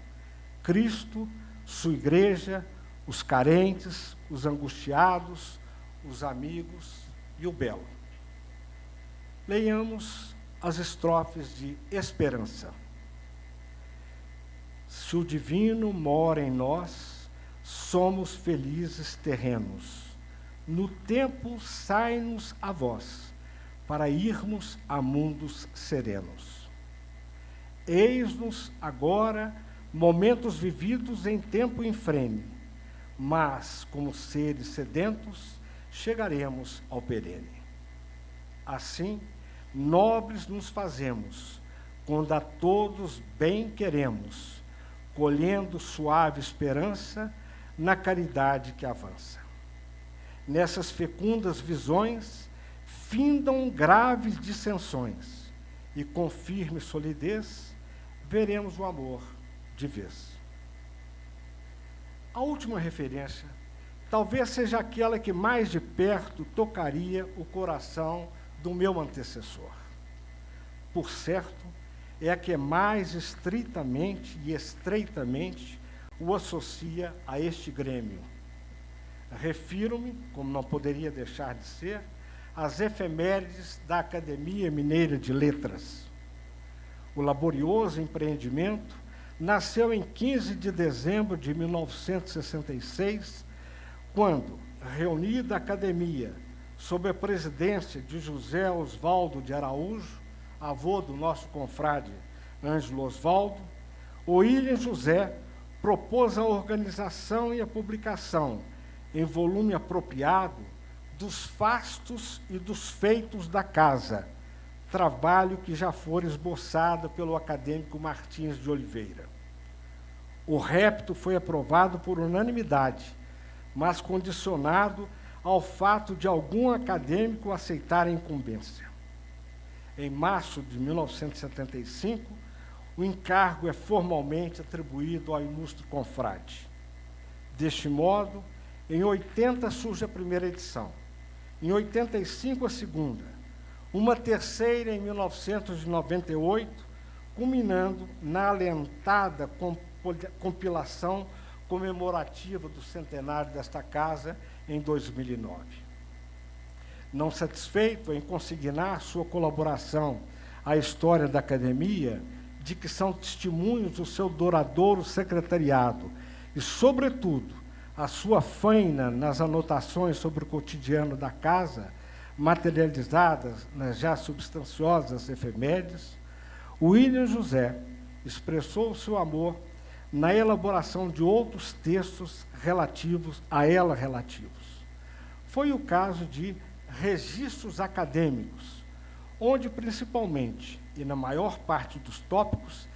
Cristo, sua igreja, os carentes, os angustiados, os amigos e o belo. Leiamos as estrofes de Esperança. Se o divino mora em nós, somos felizes terrenos. No tempo sai-nos a voz, para irmos a mundos serenos. Eis-nos agora momentos vividos em tempo infrene, mas, como seres sedentos, chegaremos ao perene. Assim, nobres nos fazemos, quando a todos bem queremos, colhendo suave esperança na caridade que avança. Nessas fecundas visões, findam graves dissensões, e com firme solidez, veremos o amor de vez. A última referência talvez seja aquela que mais de perto tocaria o coração do meu antecessor. Por certo, é a que mais estritamente e estreitamente o associa a este grêmio. Refiro-me, como não poderia deixar de ser, às efemérides da Academia Mineira de Letras. O laborioso empreendimento nasceu em 15 de dezembro de 1966, quando, reunida a academia, sob a presidência de José Osvaldo de Araújo, avô do nosso confrade Ângelo Osvaldo, William José propôs a organização e a publicação, em volume apropriado, dos fastos e dos feitos da casa, trabalho que já fora esboçado pelo acadêmico Martins de Oliveira. O repto foi aprovado por unanimidade, mas condicionado ao fato de algum acadêmico aceitar a incumbência. Em março de 1975, o encargo é formalmente atribuído ao ilustre confrade. Deste modo, em 80 surge a primeira edição, em 85 a segunda, uma terceira em 1998, culminando na alentada compilação comemorativa do centenário desta casa em 2009. Não satisfeito em consignar sua colaboração à história da academia, de que são testemunhos o seu duradouro secretariado e, sobretudo, a sua faina nas anotações sobre o cotidiano da casa, materializadas nas já substanciosas efemérides, William José expressou o seu amor na elaboração de outros textos relativos a ela relativos. Foi o caso de Registros Acadêmicos, onde principalmente, e na maior parte dos tópicos,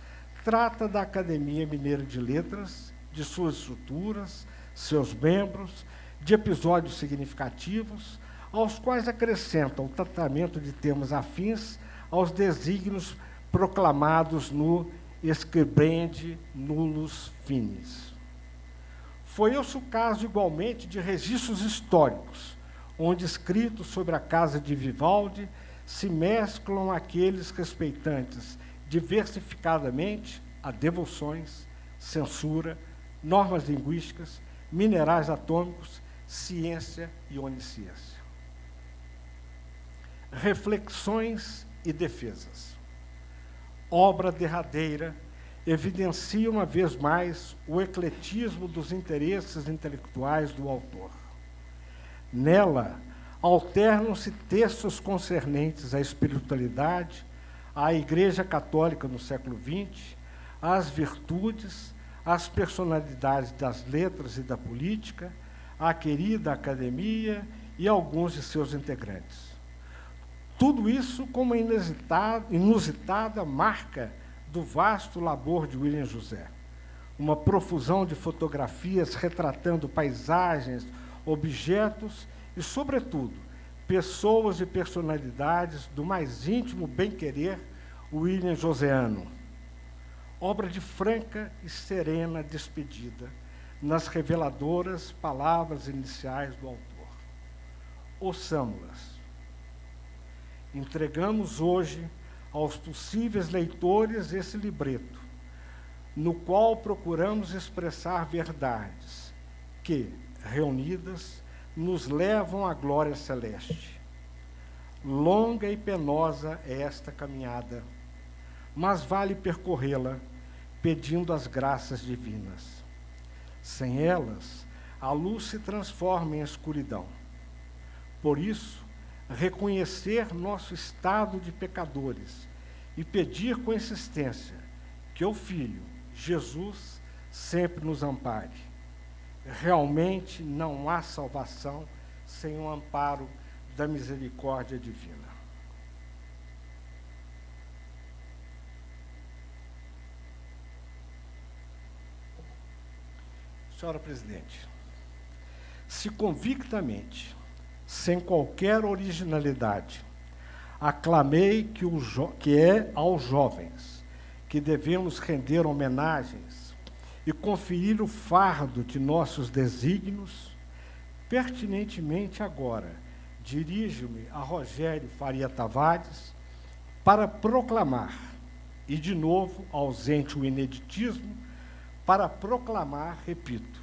trata da Academia Mineira de Letras, de suas estruturas, seus membros, de episódios significativos, aos quais acrescenta o tratamento de temas afins aos desígnios proclamados no Scribendi Nullus Finis. Foi esse o caso, igualmente, de registros históricos, onde escritos sobre a casa de Vivaldi se mesclam aqueles respeitantes diversificadamente a devoções, censura, normas linguísticas, minerais atômicos, ciência e onisciência. Reflexões e defesas. Obra derradeira evidencia uma vez mais o ecletismo dos interesses intelectuais do autor. Nela, alternam-se textos concernentes à espiritualidade, à Igreja Católica no século XX, às virtudes, às personalidades das letras e da política, à querida academia e alguns de seus integrantes. Tudo isso como inusitada marca do vasto labor de William José. Uma profusão de fotografias retratando paisagens, objetos e, sobretudo, pessoas e personalidades do mais íntimo bem-querer William Joseano. Obra de franca e serena despedida nas reveladoras palavras iniciais do autor. Ouçamo-las. Entregamos hoje aos possíveis leitores esse libreto, no qual procuramos expressar verdades que, reunidas, nos levam à glória celeste. Longa e penosa é esta caminhada, mas vale percorrê-la pedindo as graças divinas. Sem elas, a luz se transforma em escuridão. Por isso, reconhecer nosso estado de pecadores e pedir com insistência que o Filho, Jesus, sempre nos ampare. Realmente não há salvação sem o amparo da misericórdia divina. Senhora Presidente, se convictamente, sem qualquer originalidade, aclamei que é aos jovens que devemos render homenagens e conferir o fardo de nossos desígnios, pertinentemente agora dirijo-me a Rogério Faria Tavares para proclamar, e de novo ausente o ineditismo, para proclamar, repito,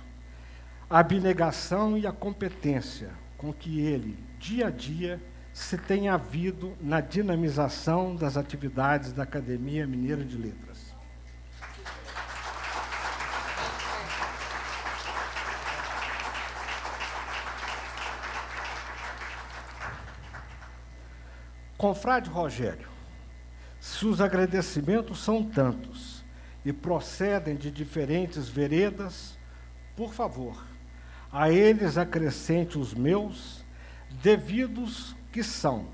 a abnegação e a competência com que ele, dia a dia, se tem havido na dinamização das atividades da Academia Mineira de Letras. Confrade Rogério, se os agradecimentos são tantos e procedem de diferentes veredas, por favor, a eles acrescente os meus, devidos que são,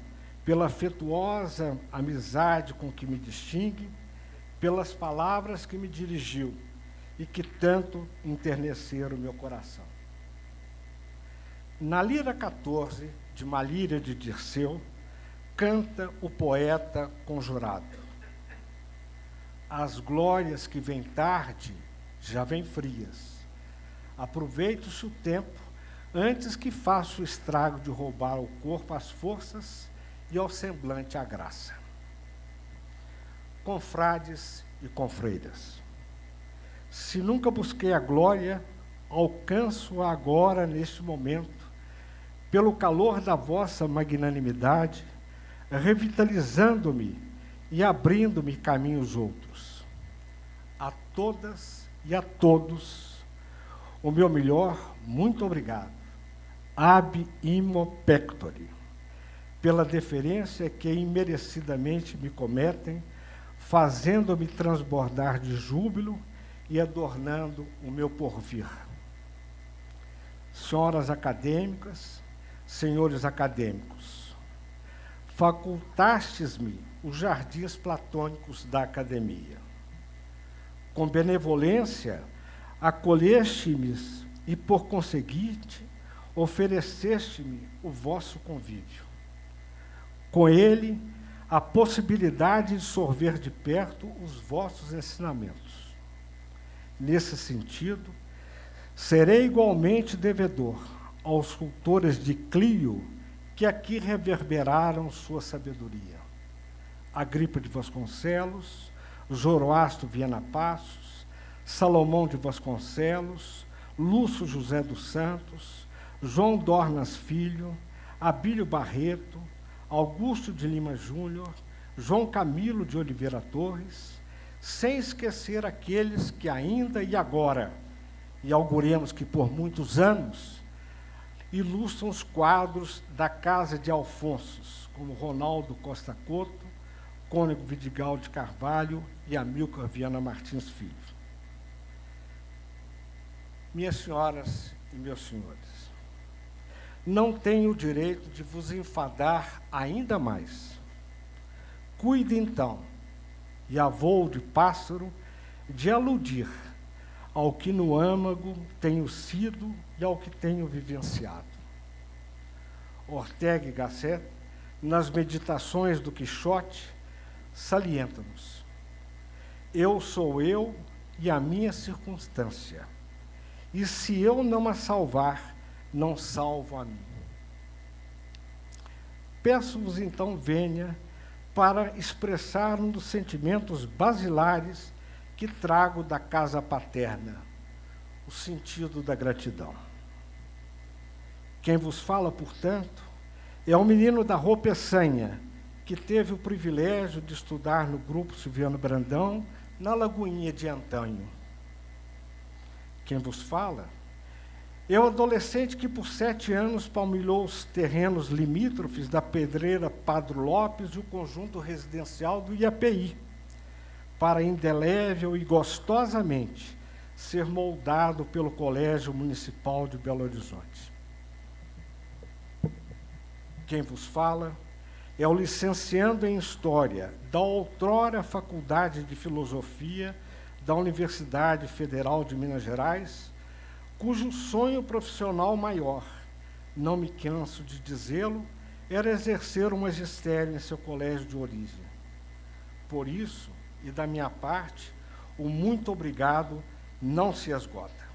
pela afetuosa amizade com que me distingue, pelas palavras que me dirigiu e que tanto enterneceram o meu coração. Na Lira 14, de Malíria de Dirceu, canta o poeta conjurado. as glórias que vêm tarde já vêm frias. Aproveite-se o tempo antes que faça o estrago de roubar ao corpo as forças e ao semblante a graça. Confrades e confreiras, se nunca busquei a glória, alcanço-a agora, neste momento, pelo calor da vossa magnanimidade, revitalizando-me e abrindo-me caminhos outros. A todas e a todos, o meu melhor, muito obrigado. Ab imo pectori, pela deferência que imerecidamente me cometem, fazendo-me transbordar de júbilo e adornando o meu porvir. Senhoras acadêmicas, senhores acadêmicos, facultastes-me os jardins platônicos da academia. Com benevolência, acolheste-me e, por conseguinte, ofereceste-me o vosso convívio. Com ele, a possibilidade de sorver de perto os vossos ensinamentos. Nesse sentido, serei igualmente devedor aos cultores de Clio que aqui reverberaram sua sabedoria. Agripa de Vasconcelos, Zoroastro Viana Passos, Salomão de Vasconcelos, Lúcio José dos Santos, João Dornas Filho, Abílio Barreto, Augusto de Lima Júnior, João Camilo de Oliveira Torres, sem esquecer aqueles que ainda e agora, e auguremos que por muitos anos, ilustram os quadros da Casa de Alfonsos, como Ronaldo Costa Couto, Cônego Vidigal de Carvalho e Amílcar Viana Martins Filho. Minhas senhoras e meus senhores, não tenho o direito de vos enfadar ainda mais. Cuide, então, e a voo de pássaro, de aludir ao que no âmago tenho sido e ao que tenho vivenciado. Ortega y Gasset, nas Meditações do Quixote, salienta-nos: eu sou eu e a minha circunstância, e se eu não a salvar, não salvo a mim. Peço-vos, então, venha para expressar um dos sentimentos basilares que trago da casa paterna, o sentido da gratidão. Quem vos fala, portanto, é o menino da Rua Peçanha, que teve o privilégio de estudar no Grupo Silviano Brandão, na Lagoinha de antanho. Quem vos fala é o adolescente que por 7 anos palmilhou os terrenos limítrofes da Pedreira Padro Lopes e o conjunto residencial do IAPI, para indelével e gostosamente ser moldado pelo Colégio Municipal de Belo Horizonte. Quem vos fala é o licenciando em História da outrora Faculdade de Filosofia da Universidade Federal de Minas Gerais, cujo sonho profissional maior, não me canso de dizê-lo, era exercer o magistério em seu colégio de origem. Por isso, e da minha parte, o muito obrigado não se esgota.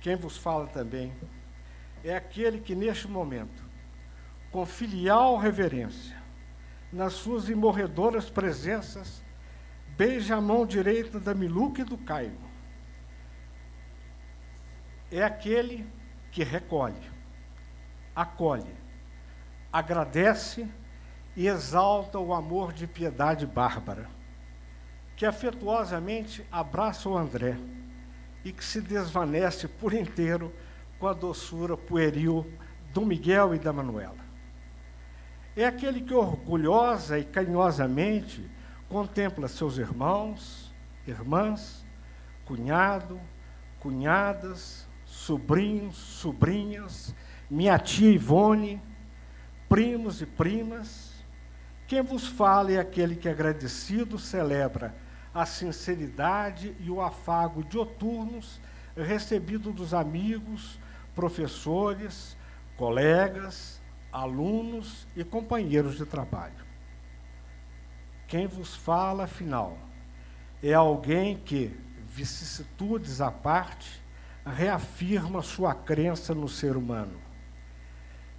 Quem vos fala também é aquele que, neste momento, com filial reverência, nas suas imorredoras presenças, beija a mão direita da Miluca e do Caio. É aquele que recolhe, acolhe, agradece e exalta o amor de piedade bárbara, que afetuosamente abraça o André e que se desvanece por inteiro com a doçura pueril do Miguel e da Manuela. É aquele que orgulhosa e carinhosamente contempla seus irmãos, irmãs, cunhado, cunhadas, sobrinhos, sobrinhas, minha tia Ivone, primos e primas. Quem vos fala é aquele que, agradecido, celebra a sinceridade e o afago dioturnos recebido dos amigos, professores, colegas, alunos e companheiros de trabalho. Quem vos fala, afinal, é alguém que, vicissitudes à parte, reafirma sua crença no ser humano.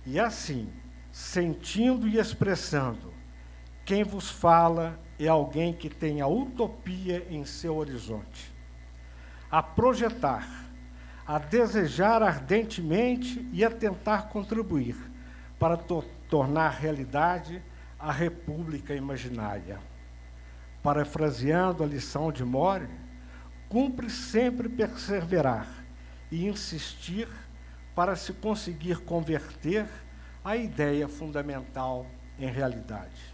E assim, sentindo e expressando, quem vos fala é alguém que tem a utopia em seu horizonte, a projetar, a desejar ardentemente e a tentar contribuir para tornar realidade a república imaginária. Parafraseando a lição de More, cumpre sempre perseverar e insistir para se conseguir converter a ideia fundamental em realidade.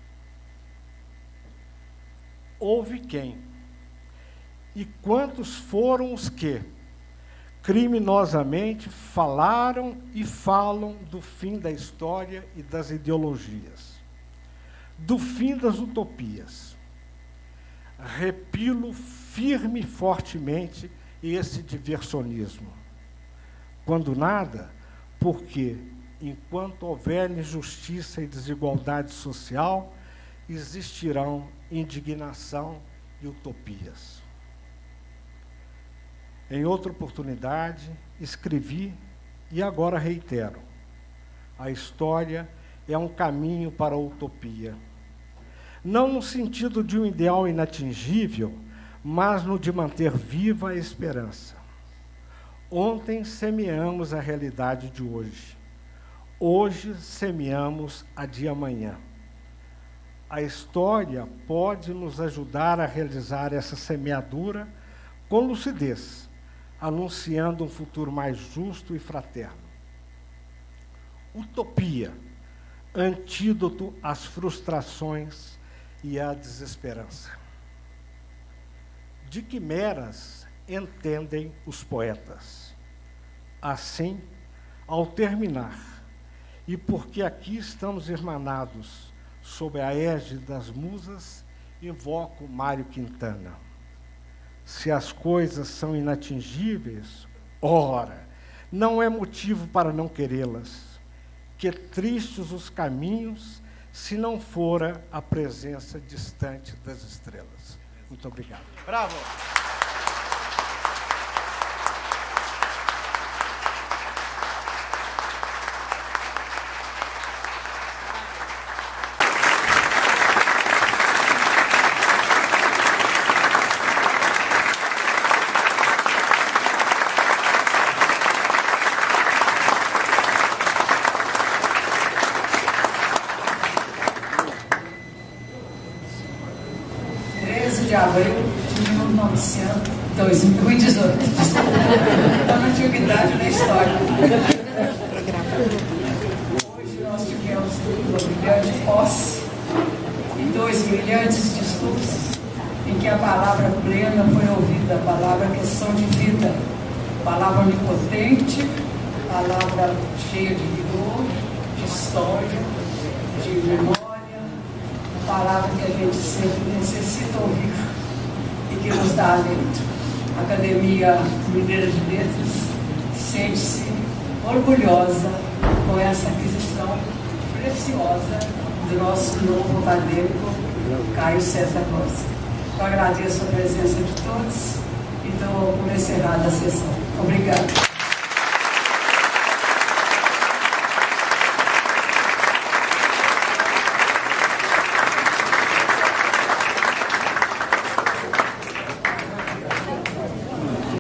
Houve quem, e quantos foram os que, criminosamente, falaram e falam do fim da história e das ideologias, do fim das utopias. Repilo firme e fortemente esse diversionismo. Quando nada, porque, enquanto houver injustiça e desigualdade social, existirão indignação e utopias. Em outra oportunidade, escrevi e agora reitero: a história é um caminho para a utopia. Não no sentido de um ideal inatingível, mas no de manter viva a esperança. Ontem semeamos a realidade de hoje. Hoje semeamos a de amanhã. A história pode nos ajudar a realizar essa semeadura com lucidez, anunciando um futuro mais justo e fraterno. Utopia, antídoto às frustrações e à desesperança. De quimeras entendem os poetas. Assim, ao terminar, e porque aqui estamos irmanados sob a égide das musas, invoco Mário Quintana. Se as coisas são inatingíveis, ora, não é motivo para não querê-las. Que tristes os caminhos, se não fora a presença distante das estrelas. Muito obrigado. Bravo! De abril de 2018. Então, na antiguidade da história. Hoje nós tivemos uma brilhante posse e 2 brilhantes discursos em que a palavra plena foi ouvida, a palavra questão de vida, palavra onipotente, palavra cheia de vigor, de história, de memória, palavra que a gente sempre necessita ouvir e que nos dá alento. A Academia Mineira de Letras sente-se orgulhosa com essa aquisição preciosa do nosso novo acadêmico, Caio César Rossi. Eu agradeço a presença de todos e dou por encerrada a sessão. Obrigada.